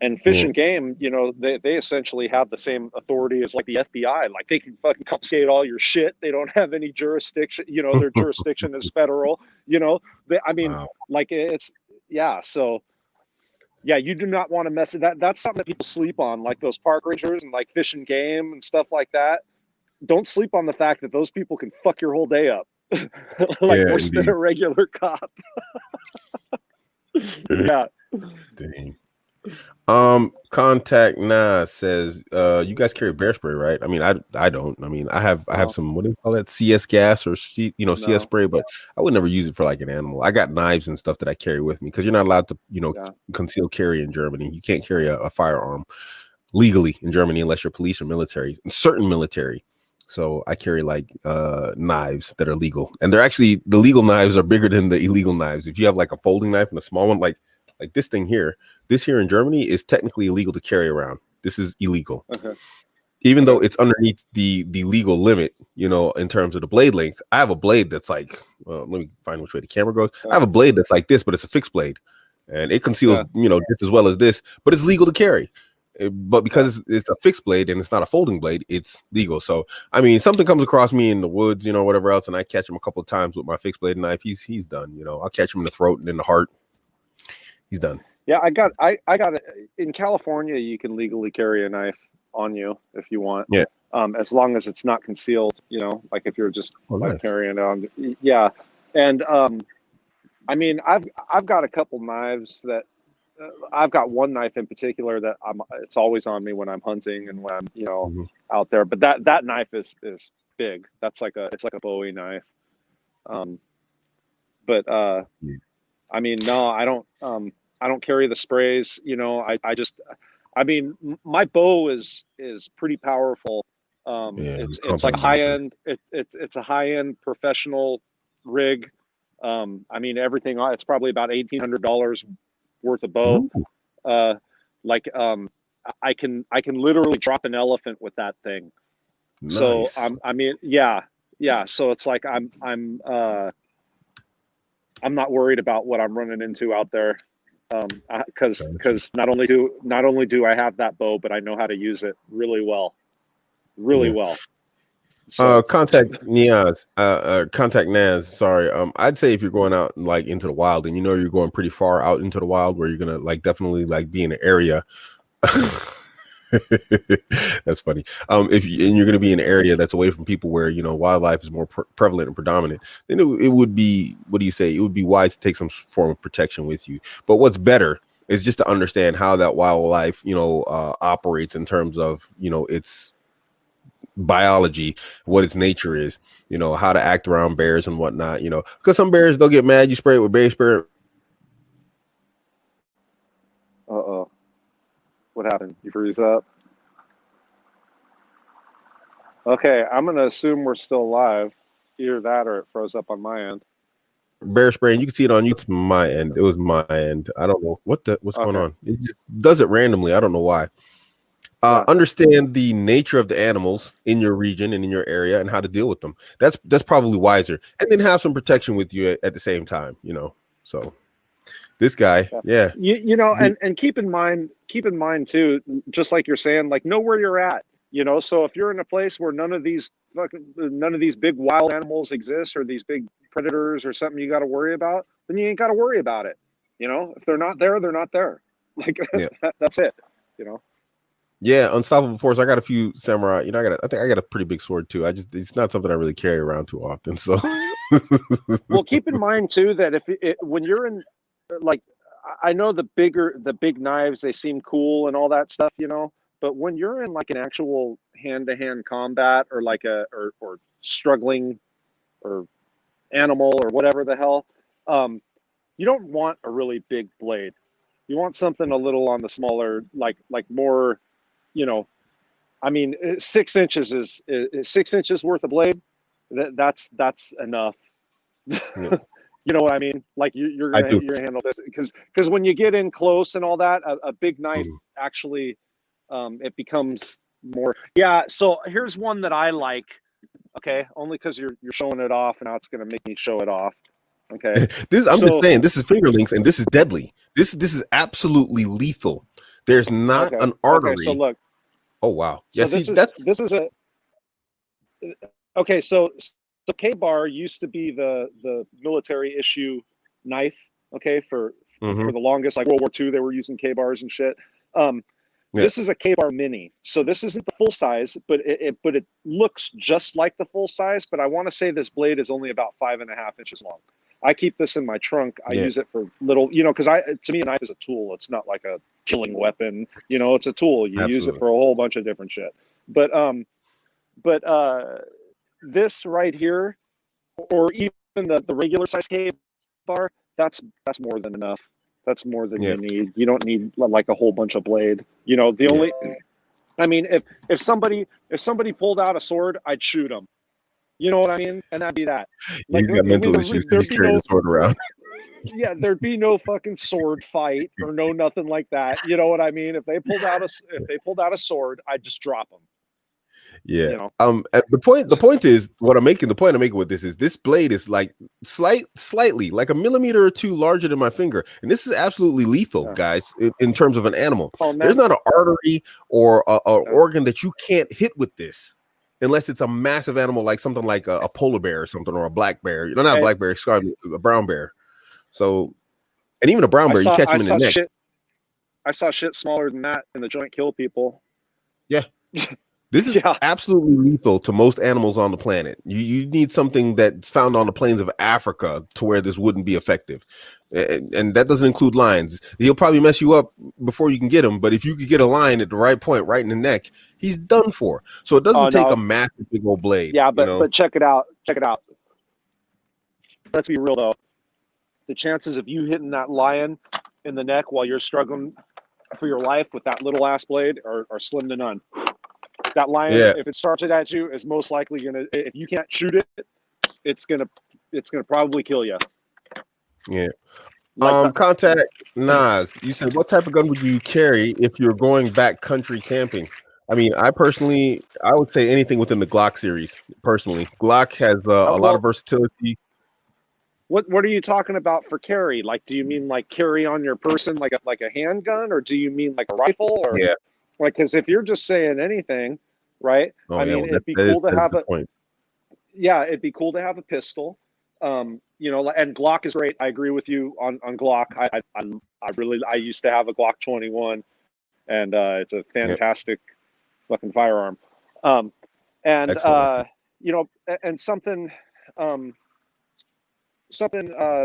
And Fish and Game, they essentially have the same authority as like the FBI. Like they can fucking confiscate all your shit. They don't have any jurisdiction. Their jurisdiction is federal.
Wow.
Like it's So yeah, you do not want to mess with that. That's something that people sleep on, like those park rangers and like Fish and Game and stuff like that. Don't sleep on the fact that those people can fuck your whole day up, like worse than a regular cop. Yeah.
Dang. Contact Nas says, you guys carry bear spray, right? I mean, I don't. I mean, I have some, what do you call that? CS gas or CS spray, but I would never use it for like an animal. I got knives and stuff that I carry with me because you're not allowed to, conceal carry in Germany. You can't carry a firearm legally in Germany unless you're police or military, certain military. So I carry like knives that are legal, and they're actually, the legal knives are bigger than the illegal knives. If you have like a folding knife and a small one, like this thing here, this here in Germany is technically illegal to carry around. This is illegal.
Okay.
Even though it's underneath the legal limit, in terms of the blade length. I have a blade that's like, let me find which way the camera goes. I have a blade that's like this, but it's a fixed blade, and it conceals, just as well as this, but it's legal to carry. But because it's a fixed blade and it's not a folding blade, it's legal. So, I mean, something comes across me in the woods, whatever else, and I catch him a couple of times with my fixed blade knife, he's done. I'll catch him in the throat and in the heart. He's done.
Yeah, I got it. In California, you can legally carry a knife on you if you want.
Yeah.
As long as it's not concealed, like if you're just
nice.
carrying it on. Yeah. And I mean, I've got a couple knives that I've got one knife in particular that it's always on me when I'm hunting and when I'm, out there. But that knife is big. It's like a Bowie knife. I mean, no, I don't carry the sprays. I mean, my bow is pretty powerful. It's like high end. It's a high end professional rig. I mean, everything. It's probably about $1,800 worth of bow. I can literally drop an elephant with that thing. Nice. So I mean, yeah. So it's like I'm not worried about what I'm running into out there, because not only do I have that bow, but I know how to use it really well. So,
contact Nas. Sorry. I'd say if you're going out like into the wild, and you're going pretty far out into the wild, where you're gonna like definitely like be in an area. That's funny. If you're going to be in an area that's away from people, where wildlife is more prevalent and predominant, then it would be, what do you say? It would be wise to take some form of protection with you. But what's better is just to understand how that wildlife, operates in terms of its biology, what its nature is, how to act around bears and whatnot. Because some bears, they'll get mad. You spray it with bear spray.
Uh-oh. What happened? You freeze up? Okay, I'm going to assume we're still live. Either that or it froze up on my end.
Bear spray, and you can see it on you. It's my end. It was my end. I don't know what's going on. It just does it randomly. I don't know why. Understand the nature of the animals in your region and in your area and how to deal with them. That's probably wiser. And then have some protection with you at the same time, So this guy, yeah.
And keep in mind too, just like you're saying, like know where you're at, so if you're in a place where none of these big wild animals exist, or these big predators or something you got to worry about, then you ain't got to worry about it. If they're not there, they're not there. Like, that's it,
Yeah, unstoppable force. I got a few samurai. I think I got a pretty big sword too. It's not something I really carry around too often. So,
well, keep in mind too that when you're in, like, I know the big knives, they seem cool and all that stuff, but when you're in like an actual hand-to-hand combat, or like or struggling or animal or whatever the hell, you don't want a really big blade. You want something a little on the smaller, like more, I mean, 6 inches is 6 inches worth of blade. That's enough. You know what I mean? Like you're
I
gonna
do.
handle this because when you get in close and all that, a big knife
Mhm.
actually it becomes more. Yeah. So here's one that I like. Okay, only because you're showing it off, and now it's gonna make me show it off. Okay.
I'm just
So
saying, this is finger length, and this is deadly. This is absolutely lethal. There's not
okay.
an
Okay. So
artery.
look.
Oh wow. Yeah.
So
See,
this is a okay. So K-bar used to be the military issue knife. Okay, for
mhm.
the longest, like World War II, they were using K-bars and shit. Um,
Yeah.
this is a K-bar mini, so this isn't the full size, but it looks just like the full size. But I want to say this blade is only about 5.5 inches long. I keep this in my trunk. I
Yeah.
use it for little, because to me a knife is a tool. It's not like a killing weapon. It's a tool. You use it
Absolutely.
for a whole bunch of different shit. But this right here, or even the regular size K bar, that's more than enough. That's more than
Yeah.
you need. You don't need like a whole bunch of blade. The
Yeah.
only, I mean, if somebody pulled out a sword, I'd shoot them. You know what I mean? And that'd be that. Like,
You got
I mean,
mental issues because
there'd
he's
be
carrying
no,
a sword around.
yeah, there'd be no fucking sword fight or no nothing like that. You know what I mean? If they pulled out a sword, I'd just drop them.
Yeah.
You know.
The point is what I'm making. The point I'm making with this is this blade is like slightly like a millimeter or two larger than my finger, and this is absolutely lethal, guys. In terms of an animal,
Oh
there's
man.
not an artery or a organ that you can't hit with this, unless it's a massive animal like something like a polar bear or something, or a black bear. Not a black bear, excuse me, a brown bear. So, and even a brown bear, you catch him in the neck.
I saw shit smaller than that in the joint kill people.
Yeah. This is absolutely lethal to most animals on the planet. You need something that's found on the plains of Africa to where this wouldn't be effective. And that doesn't include lions. He'll probably mess you up before you can get him, but if you could get a lion at the right point, right in the neck, he's done for. So it doesn't take a massive big old blade.
Yeah, but check it out. Check it out. Let's be real though. The chances of you hitting that lion in the neck while you're struggling for your life with that little ass blade are slim to none. That lion, if it starts it at you, is most likely gonna. If you can't shoot it, it's gonna probably kill you.
Yeah. Contact Nas. You said, what type of gun would you carry if you're going backcountry camping? I mean, I would say anything within the Glock series. Personally, Glock has a lot of versatility.
What are you talking about for carry? Like, do you mean like carry on your person, like a handgun, or do you mean like a rifle, or like? Because if you're just saying anything, right?
Oh,
I mean, it'd be cool to have it'd be cool to have a pistol. And Glock is great. I agree with you on Glock. I used to have a Glock 21, and it's a fantastic fucking firearm. And something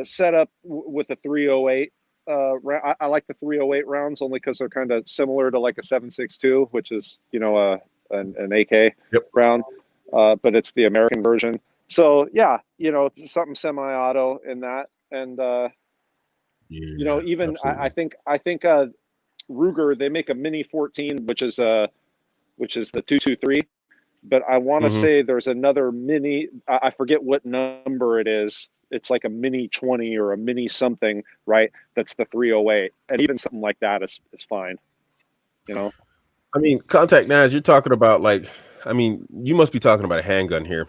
set up with a 308. I like the 308 rounds only because they're kind of similar to like a 7.62, which is an AK round, but it's the American version. So it's something semi-auto in that, and I think Ruger, they make a Mini 14, which is the 223, but I want to say there's another Mini. I forget what number it is. It's like a Mini 20 or a Mini something, right? That's the 308, and even something like that is fine.
I mean, Contact Nas, you're talking about you must be talking about a handgun here.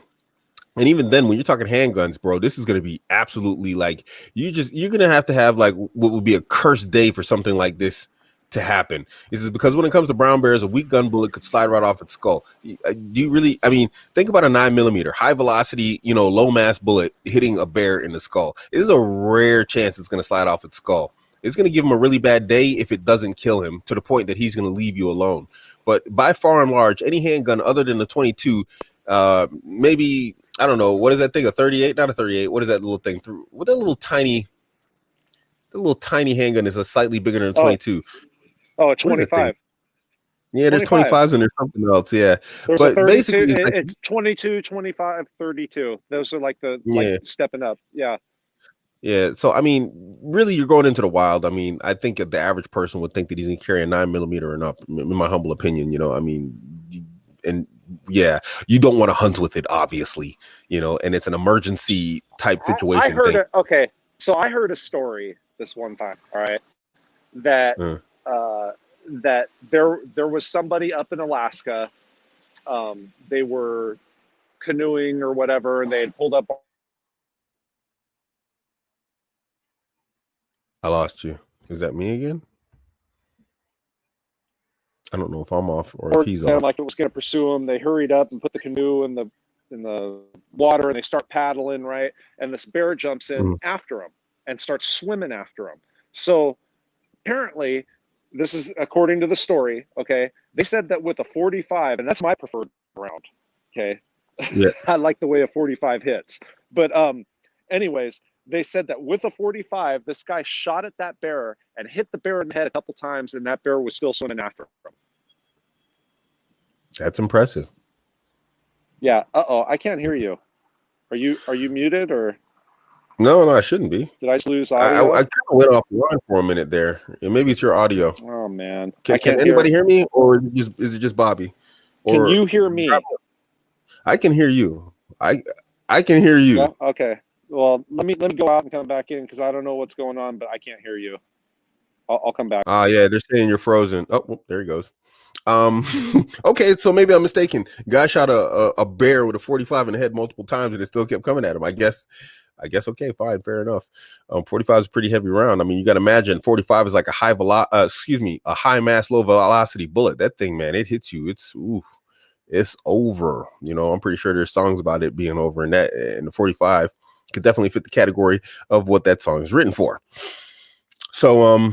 And even then, when you're talking handguns, bro, this is going to be absolutely like you're going to have like what would be a cursed day for something like this to happen. This is because when it comes to brown bears, a weak gun bullet could slide right off its skull. Do you really? I mean, think about a 9mm high velocity, low mass bullet hitting a bear in the skull. It is a rare chance it's going to slide off its skull. It's going to give him a really bad day if it doesn't kill him to the point that he's going to leave you alone. But by far and large, any handgun other than the 22, maybe. I don't know. What is that thing? A 38? Not a 38. What is that little thing? What that little tiny handgun is slightly bigger than a 22.
A 25.
Yeah, there's 25s and there's something else. Yeah.
There's
but
a 32,
basically
it's 22, 25, 32. Those are like stepping up. Yeah.
Yeah. So, I mean, really, you're going into the wild. I mean, I think the average person would think that he's going to carry a 9mm and up, in my humble opinion. I mean, and yeah, you don't want to hunt with it, obviously, and it's an emergency type situation.
I heard it. Okay. So I heard a story this one time, all right, that that there was somebody up in Alaska. They were canoeing or whatever, and they had pulled up.
I lost you. Is that me again? I don't know if I'm off or if he's off.
Like it was going to pursue them. They hurried up and put the canoe in the water, and they start paddling, right? And this bear jumps in after them and starts swimming after them. So apparently, this is according to the story. Okay, they said that with a 45, and that's my preferred round. Okay,
yeah.
I like the way a 45 hits. But anyways, they said that with a 45, this guy shot at that bear and hit the bear in the head a couple times, and that bear was still swimming after him.
That's impressive.
Yeah. I can't hear you. Are you muted or?
No, I shouldn't be.
Did I just lose audio?
I kind of went offline for a minute there, and maybe it's your audio.
Oh man,
Can anybody hear me, or is it just Bobby?
Or, can you hear me?
I can hear you. I can hear you.
Yeah? Okay. Well, let me go out and come back in because I don't know what's going on, but I can't hear you. I'll come back.
Yeah, they're saying you're frozen. Oh, there he goes. Okay, so maybe I'm mistaken. Guy shot a bear with a 45 in the head multiple times, and it still kept coming at him. I guess. Okay, fine, fair enough. 45 is a pretty heavy round. I mean, you got to imagine 45 is like a high mass, low velocity bullet. That thing, man, it hits you. It's over. You know, I'm pretty sure there's songs about it being over, and the 45 could definitely fit the category of what that song is written for. So,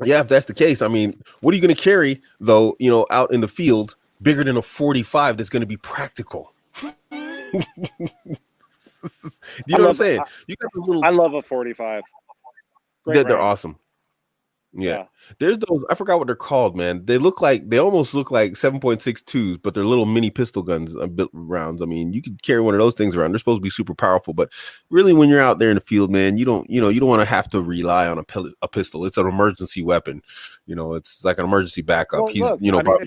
yeah, if that's the case, I mean, what are you going to carry though? You know, out in the field, bigger than a 45 that's going to be practical. Do you know what I'm saying? You got those little.
I love a 45.
They're awesome. Yeah. There's those. I forgot what they're called, man. They almost look like 7.62s, but they're little mini pistol guns, rounds. I mean, you could carry one of those things around. They're supposed to be super powerful, but really, when you're out there in the field, man, you don't want to have to rely on a pistol. It's an emergency weapon. You know, it's like an emergency backup.
Well, look, I mean,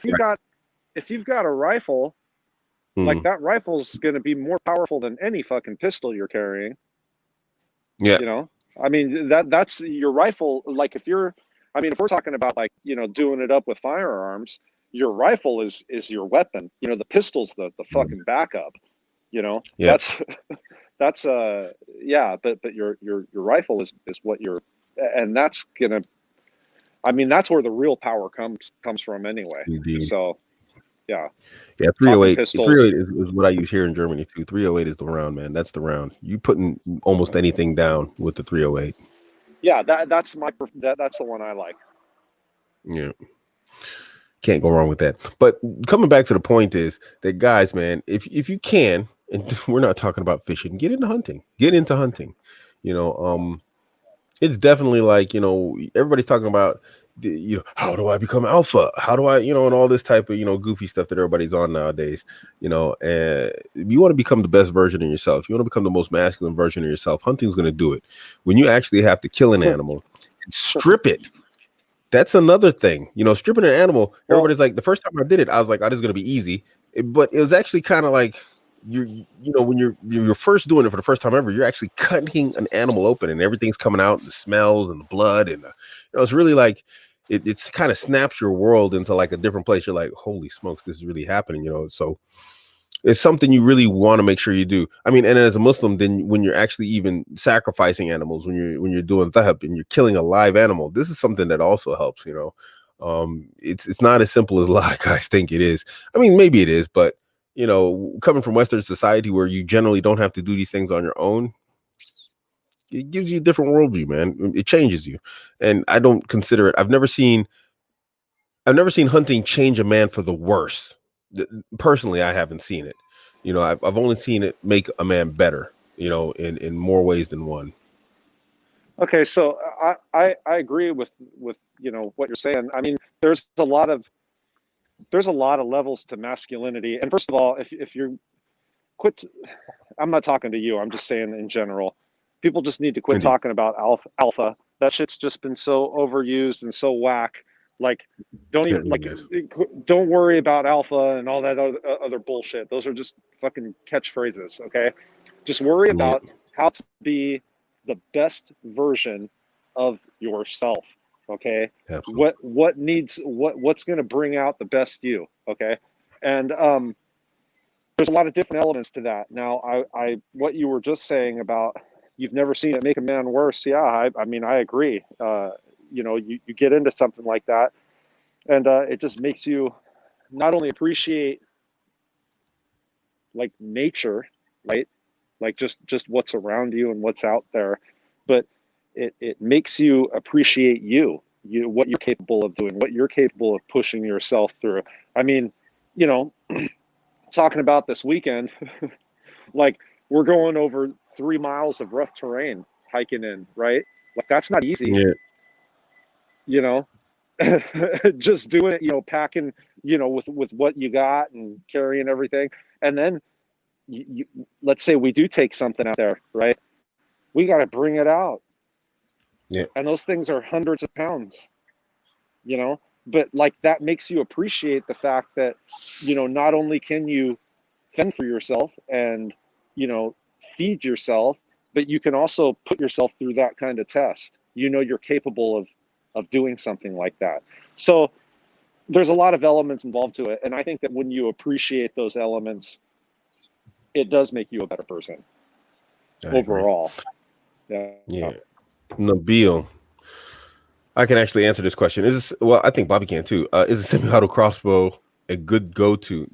if you've got a rifle. Like that rifle's going to be more powerful than any fucking pistol you're carrying.
Yeah.
You know, I mean, that's your rifle. Like if we're talking about like, you know, doing it up with firearms, your rifle is your weapon. You know, the pistol's the fucking backup, you know, but your rifle is what and that's that's where the real power comes from anyway.
Indeed.
So. Yeah.
308. 308 is what I use here in Germany too. 308 is the round, man. That's the round. You putting almost anything down with the 308.
Yeah, that's the one I like.
Yeah. Can't go wrong with that. But coming back to the point is that, guys, man, if you can, and we're not talking about fishing, get into hunting. You know, it's definitely like, you know, everybody's talking about, you know, how do I become alpha? How do I, you know, and all this type of, you know, goofy stuff that everybody's on nowadays, you know, and you want to become the best version of yourself. You want to become the most masculine version of yourself. Hunting's going to do it. When you actually have to kill an animal and strip it, that's another thing. You know, stripping an animal, everybody's like, the first time I did it, I was like, oh, this is going to be easy. But it was actually kind of like, you know, when you're first doing it for the first time ever, you're actually cutting an animal open and everything's coming out, the smells and the blood, and you know, it's really like it's kind of snaps your world into like a different place. You're like, holy smokes, this is really happening, you know. So it's something you really want to make sure you do. I mean, and as a Muslim, then when you're actually even sacrificing animals, when you're doing dhab and you're killing a live animal, this is something that also helps, you know. It's not as simple as a lot of guys think it is. I mean, maybe it is, but you know, coming from Western society where you generally don't have to do these things on your own, it gives you a different worldview, man. It changes you. And I don't consider it. I've never seen hunting change a man for the worse. Personally, I haven't seen it. You know, I've only seen it make a man better, you know, in more ways than one.
Okay, so I agree with you know what you're saying. I mean, there's a lot of levels to masculinity. And first of all, if you quit, I'm not talking to you, I'm just saying in general, people just need to quit talking about alpha. That shit's just been so overused and so whack. Like, don't worry about alpha and all that other bullshit. Those are just fucking catchphrases. Okay, just worry about how to be the best version of yourself. Okay.
Absolutely.
What's going to bring out the best you. Okay. And there's a lot of different elements to that. Now, what you were just saying about you've never seen it make a man worse. Yeah, I mean, I agree. You know, you get into something like that, and it just makes you not only appreciate like nature, right? Like just what's around you and what's out there, but it makes you appreciate what you're capable of doing, what you're capable of pushing yourself through. I mean, you know, talking about this weekend, like we're going over 3 miles of rough terrain hiking in, right? Like that's not easy,
Yeah.
you know. Just doing it, you know, packing, you know, with what you got and carrying everything, and then let's say we do take something out there, right? We got to bring it out,
Yeah.
and those things are hundreds of pounds, you know. But like that makes you appreciate the fact that, you know, not only can you fend for yourself and, you know, feed yourself, but you can also put yourself through that kind of test. You know, you're capable of doing something like that. So there's a lot of elements involved to it, and I think that when you appreciate those elements, it does make you a better person
I agree.
overall. Yeah.
Yeah. Nabil, I can actually answer this question. Well, I think Bobby can too. Is a semi-auto crossbow a good go-to?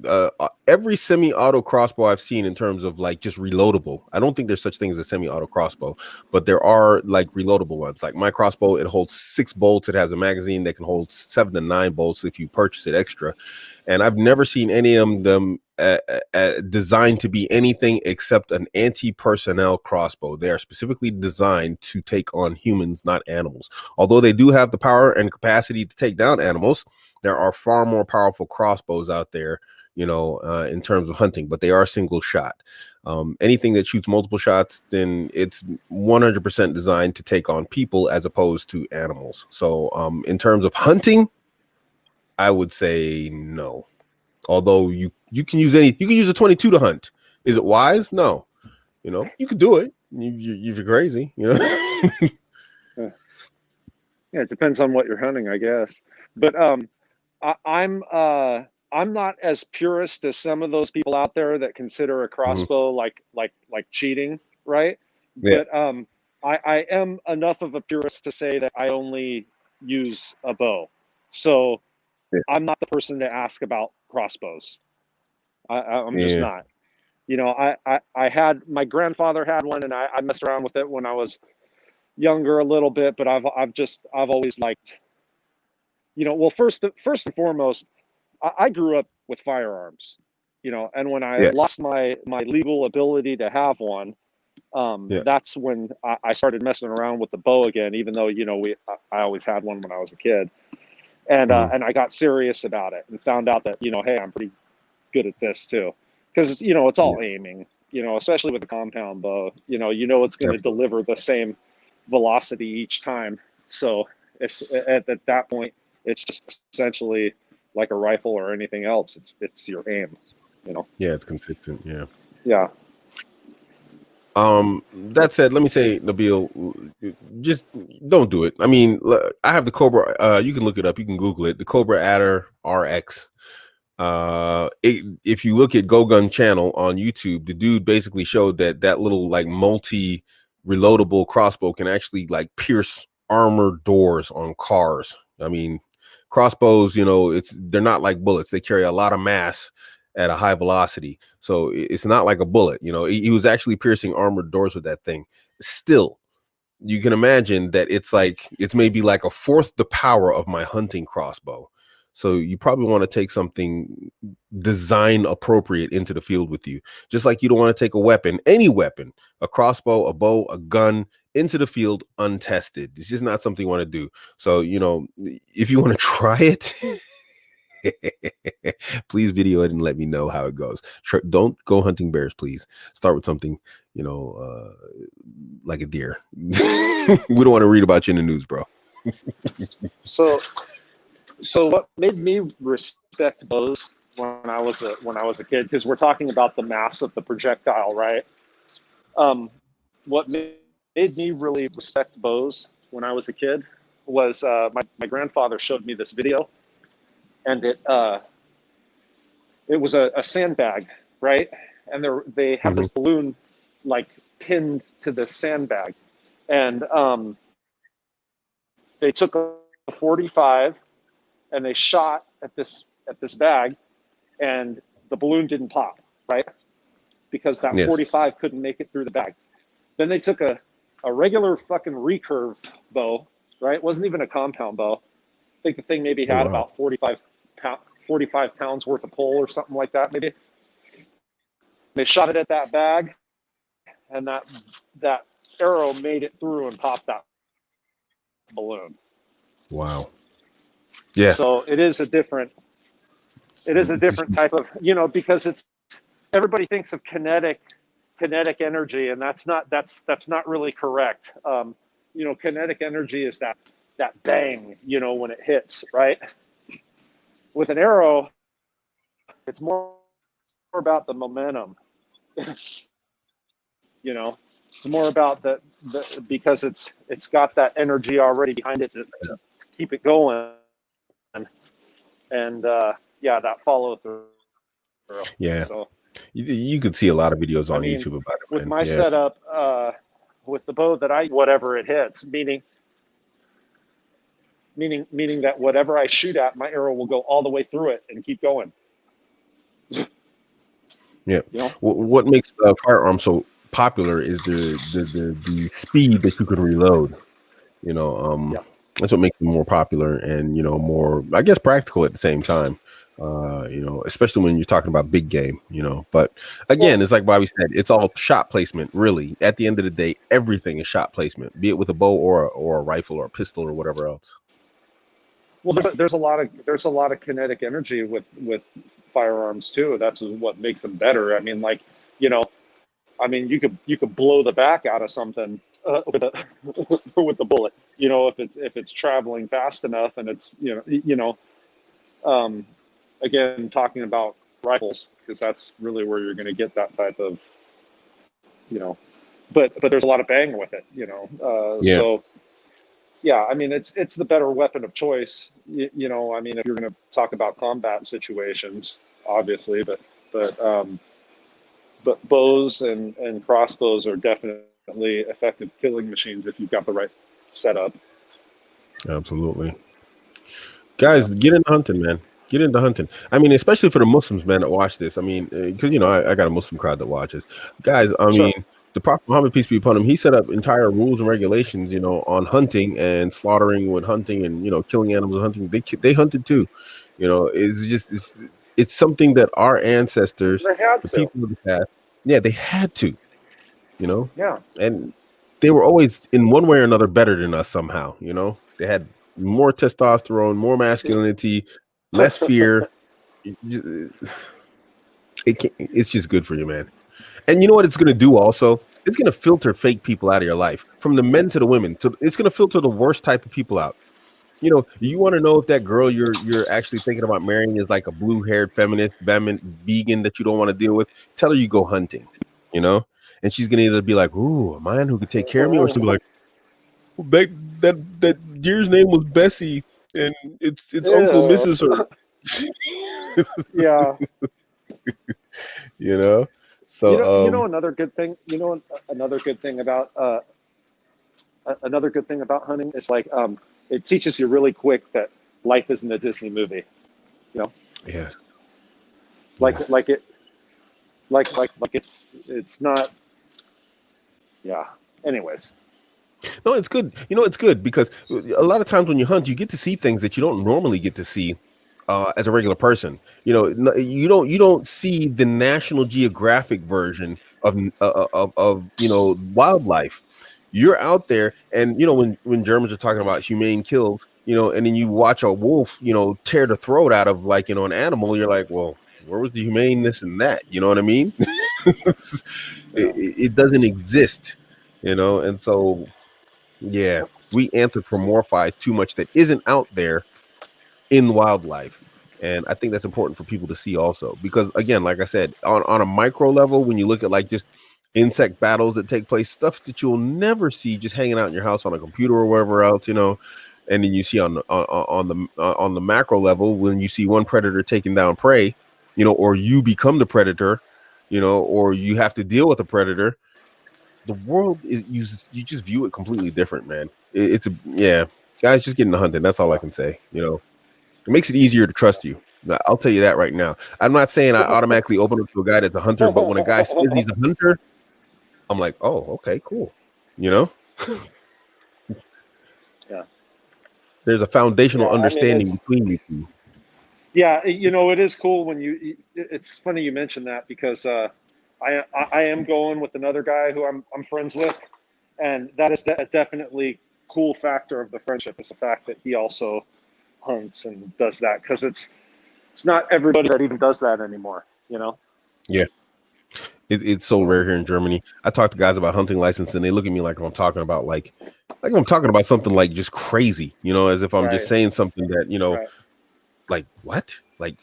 Every semi-auto crossbow I've seen in terms of like just reloadable. I don't think there's such thing as a semi-auto crossbow, but there are like reloadable ones. Like my crossbow, it holds 6 bolts. It has a magazine that can hold 7 to 9 bolts if you purchase it extra. And I've never seen any of them designed to be anything except an anti-personnel crossbow. They are specifically designed to take on humans, not animals. Although they do have the power and capacity to take down animals, there are far more powerful crossbows out there, you know, in terms of hunting, but they are single shot. Anything that shoots multiple shots, then it's 100% designed to take on people as opposed to animals. So in terms of hunting, I would say no. Although you can use a 22 to hunt. Is it wise? No. You know, you could do it. You're crazy, you know.
Yeah, it depends on what you're hunting, I guess. But I'm not as purist as some of those people out there that consider a
Mhm.
crossbow like cheating, right?
Yeah.
But I am enough of a purist to say that I only use a bow. So
Yeah.
I'm not the person to ask about crossbows. I'm just
Yeah.
not. You know, I had my grandfather had one, and I messed around with it when I was younger a little bit, but I've always liked, you know, well, first and foremost, I grew up with firearms, you know, and when I
Yeah.
lost my legal ability to have one,
Yeah.
that's when I started messing around with the bow again, even though, you know, I always had one when I was a kid, and
Mhm.
I got serious about it and found out that, you know, hey, I'm pretty good at this too, because, you know, it's
Yeah.
all aiming, you know, especially with a compound bow, you know it's going to
Absolutely.
deliver the same velocity each time. So it's at that point, it's just essentially like a rifle or anything else. It's your aim, you know.
Yeah, it's consistent. Yeah.
Yeah.
That said, let me say, Nabil, just don't do it. I mean, I have the Cobra. You can look it up. You can Google it. The Cobra Adder RX. If you look at Go Gun channel on YouTube, the dude basically showed that little like multi reloadable crossbow can actually like pierce armored doors on cars. I mean, crossbows, you know, they're not like bullets. They carry a lot of mass at a high velocity, so it's not like a bullet. You know, he was actually piercing armored doors with that thing. Still, you can imagine that it's maybe like a fourth the power of my hunting crossbow. So you probably want to take something design appropriate into the field with you. Just like you don't want to take a weapon, any weapon, a crossbow, a bow, a gun, into the field untested. It's just not something you want to do. So, you know, if you want to try it, please video it and let me know how it goes. Don't go hunting bears, please. Start with something, you know, like a deer. We don't want to read about you in the news, bro.
So what made me respect bows when I was a kid, because we're talking about the mass of the projectile, right? What made made me really respect bows when I was a kid was my grandfather showed me this video, and it was a sandbag, right? And they have
Mm-hmm.
this balloon like pinned to this sandbag, and they took a 45 and they shot at this bag, and the balloon didn't pop, right? Because that
Yes.
45 couldn't make it through the bag. Then they took a regular fucking recurve bow, right? It wasn't even a compound bow. I think the thing maybe
Oh
had
wow.
about 45 pounds worth of pull or something like that, maybe. They shot it at that bag, and that arrow made it through and popped that balloon.
Wow. Yeah.
So it is a different type of, because it's everybody thinks of kinetic energy, and that's not really correct. Kinetic energy is that bang, when it hits, right? With an arrow, it's more about the momentum. It's more about the because it's got that energy already behind it to keep it going, and that follow through.
Yeah.
So
You could see a lot of videos
I
on
mean,
YouTube about it,
with
man.
my
Yeah.
setup, with the bow that whatever it hits, meaning that whatever I shoot at, my arrow will go all the way through it and keep going.
Yeah. What makes firearms so popular is the speed that you can reload.
Yeah.
That's what makes them more popular and more, I guess, practical at the same time. Especially when you're talking about big game. But again, it's like Bobby said, it's all shot placement. Really, at the end of the day, everything is shot placement, be it with a bow or a rifle or a pistol or whatever else.
Well, there's a lot of kinetic energy with firearms too. That's what makes them better. I mean, you could blow the back out of something with the bullet. If it's traveling fast enough, and it's again, talking about rifles, because that's really where you're going to get that type of but there's a lot of bang with it.
Yeah.
So yeah, I mean, it's the better weapon of choice. I mean, if you're going to talk about combat situations, obviously, but bows and crossbows are definitely effective killing machines if you've got the right setup.
Absolutely. Guys, get into hunting, man. Get into hunting. I mean, especially for the Muslims, man, that watch this. I mean, because I got a Muslim crowd that watches. Guys, I mean, the Prophet Muhammad, peace be upon him, he set up entire rules and regulations, on hunting and slaughtering with hunting and killing animals with hunting. They hunted too. It's something that our ancestors, the people of the past, they had to.
Yeah.
And they were always in one way or another better than us somehow. They had more testosterone, more masculinity, less fear. It's just good for you, man. And you know what it's going to do also? It's going to filter fake people out of your life, from the men to the women. It's going to filter the worst type of people out. You want to know if that girl you're actually thinking about marrying is like a blue-haired feminist, vegan that you don't want to deal with. Tell her you go hunting, and she's going to either be like, "Ooh, a man who could take care of me," or she'll be like, that deer's name was Bessie, and it's Uncle Mrs. her.
Yeah.
So
another good thing. Another good thing about hunting is it teaches you really quick that life isn't a Disney movie.
Yes.
It's not. Yeah. Anyways.
No, it's good. It's good because a lot of times when you hunt, you get to see things that you don't normally get to see as a regular person. You don't see the National Geographic version of wildlife. You're out there, and when Germans are talking about humane kills, and then you watch a wolf, tear the throat out of an animal, you're like, well, where was the humaneness in that? You know what I mean? It doesn't exist, and so. Yeah, we anthropomorphize too much that isn't out there in wildlife. And I think that's important for people to see also, because again, like I said, on a micro level, when you look at like just insect battles that take place, stuff that you'll never see just hanging out in your house on a computer or whatever else, you know. And then you see on the macro level, when you see one predator taking down prey, you know, or you become the predator, you know, or you have to deal with a predator. The world is you just view it completely different, man. Guys, just getting the hunting. That's all I can say. You know, it makes it easier to trust you. I'll tell you that right now. I'm not saying I automatically open up to a guy that's a hunter, but when a guy says he's a hunter, I'm like, oh, okay, cool. You know,
yeah.
There's a foundational understanding between you two.
Yeah, you know, it is cool when it's funny you mentioned that, because I am going with another guy who I'm friends with, and that is a definitely cool factor of the friendship, is the fact that he also hunts and does that, because it's not everybody that even does that anymore, you know.
Yeah, it's so rare here in Germany. I talk to guys about hunting license, and they look at me like I'm talking about I'm talking about something like just crazy, you know, as if I'm just saying something that, you know, like what, you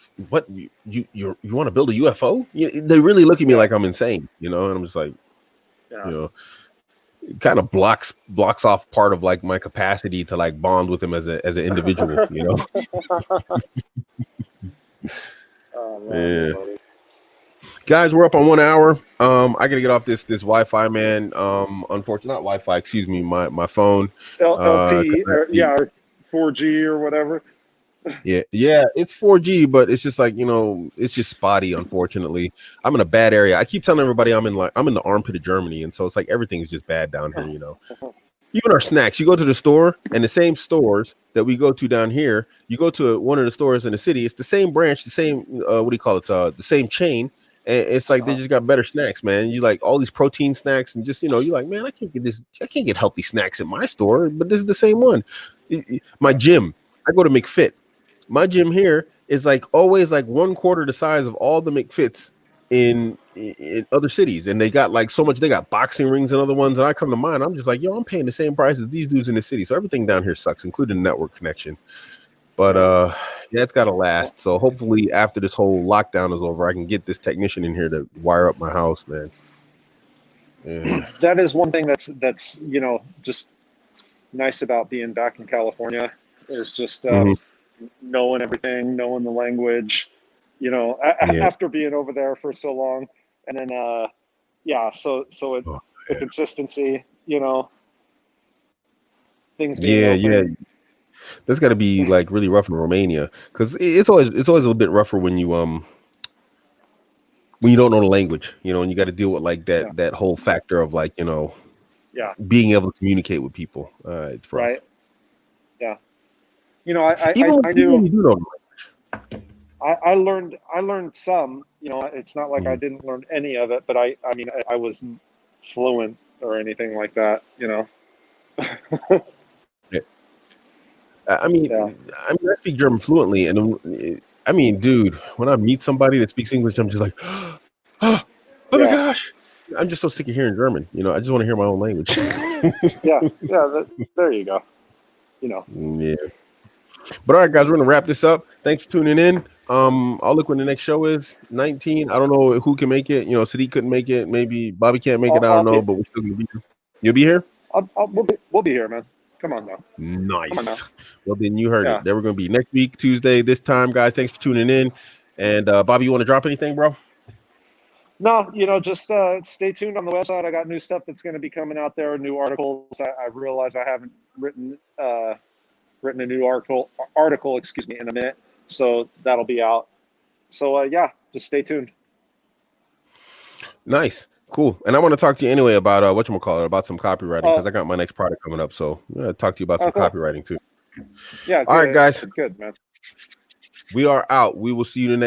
want to build a UFO? They really look at me like I'm insane, you know, and I'm just like, you know, it kind of blocks off part of like my capacity to like bond with him as an individual, you know.
Oh, man,
yeah. Guys, we're up on 1 hour. I gotta get off this Wi-Fi, man. Unfortunately, not Wi-Fi, excuse me, my phone.
LTE, or 4G or whatever.
Yeah, it's 4G, but it's just like, you know, it's just spotty, unfortunately. I'm in a bad area. I keep telling everybody I'm in the armpit of Germany, and so it's like everything is just bad down here, you know. Even our snacks, you go to the store, and the same stores that we go to down here, you go to one of the stores in the city, it's the same branch, the same the same chain, and it's like they just got better snacks, man. You like all these protein snacks, and just, you know, you're like, man, I can't get healthy snacks in my store, but this is the same one. My gym, I go to McFit. My gym here is like always like 1/4 the size of all the McFits in other cities, and they got like so much. They got boxing rings and other ones, and I come to mine, I'm just like, yo, I'm paying the same price as these dudes in the city, so everything down here sucks, including network connection. But yeah, it's gotta last. So hopefully after this whole lockdown is over, I can get this technician in here to wire up my house, man. Yeah.
That is one thing that's you know, just nice about being back in California, is just knowing everything, knowing the language, you know, after being over there for so long. And then the consistency, you know, things being open.
That's got to be like really rough in Romania, because it's always a little bit rougher when you don't know the language, you know, and you got to deal with like that whole factor of like, you know, being able to communicate with people. It's rough.
Right. Yeah. You know, I knew. I learned some. You know, it's not like I didn't learn any of it, but I mean, I wasn't fluent or anything like that. You know.
I mean, I speak German fluently, and I mean, dude, when I meet somebody that speaks English, I'm just like, oh my gosh, I'm just so sick of hearing German. You know, I just want to hear my own language.
There you go. You know.
Yeah. But all right, guys, we're gonna wrap this up. Thanks for tuning in. I'll look when the next show is. 19. I don't know who can make it. You know, Sadiq couldn't make it. Maybe Bobby can't make it. I don't know, but we're still gonna be here. You'll be here?
We'll be here, man. Come on now.
Nice. Well, then you heard it. They were gonna be next week, Tuesday, this time, guys. Thanks for tuning in. And Bobby, you want to drop anything, bro?
No, you know, just stay tuned on the website. I got new stuff that's going to be coming out there, new articles. I realize I haven't written a new article, excuse me, in a minute, so that'll be out. So just stay tuned.
Nice, cool. And I want to talk to you anyway about about some copywriting, because I got my next product coming up. So I'm gonna talk to you about some copywriting too.
Yeah.
All right, guys.
Good, man.
We are out. We will see you the next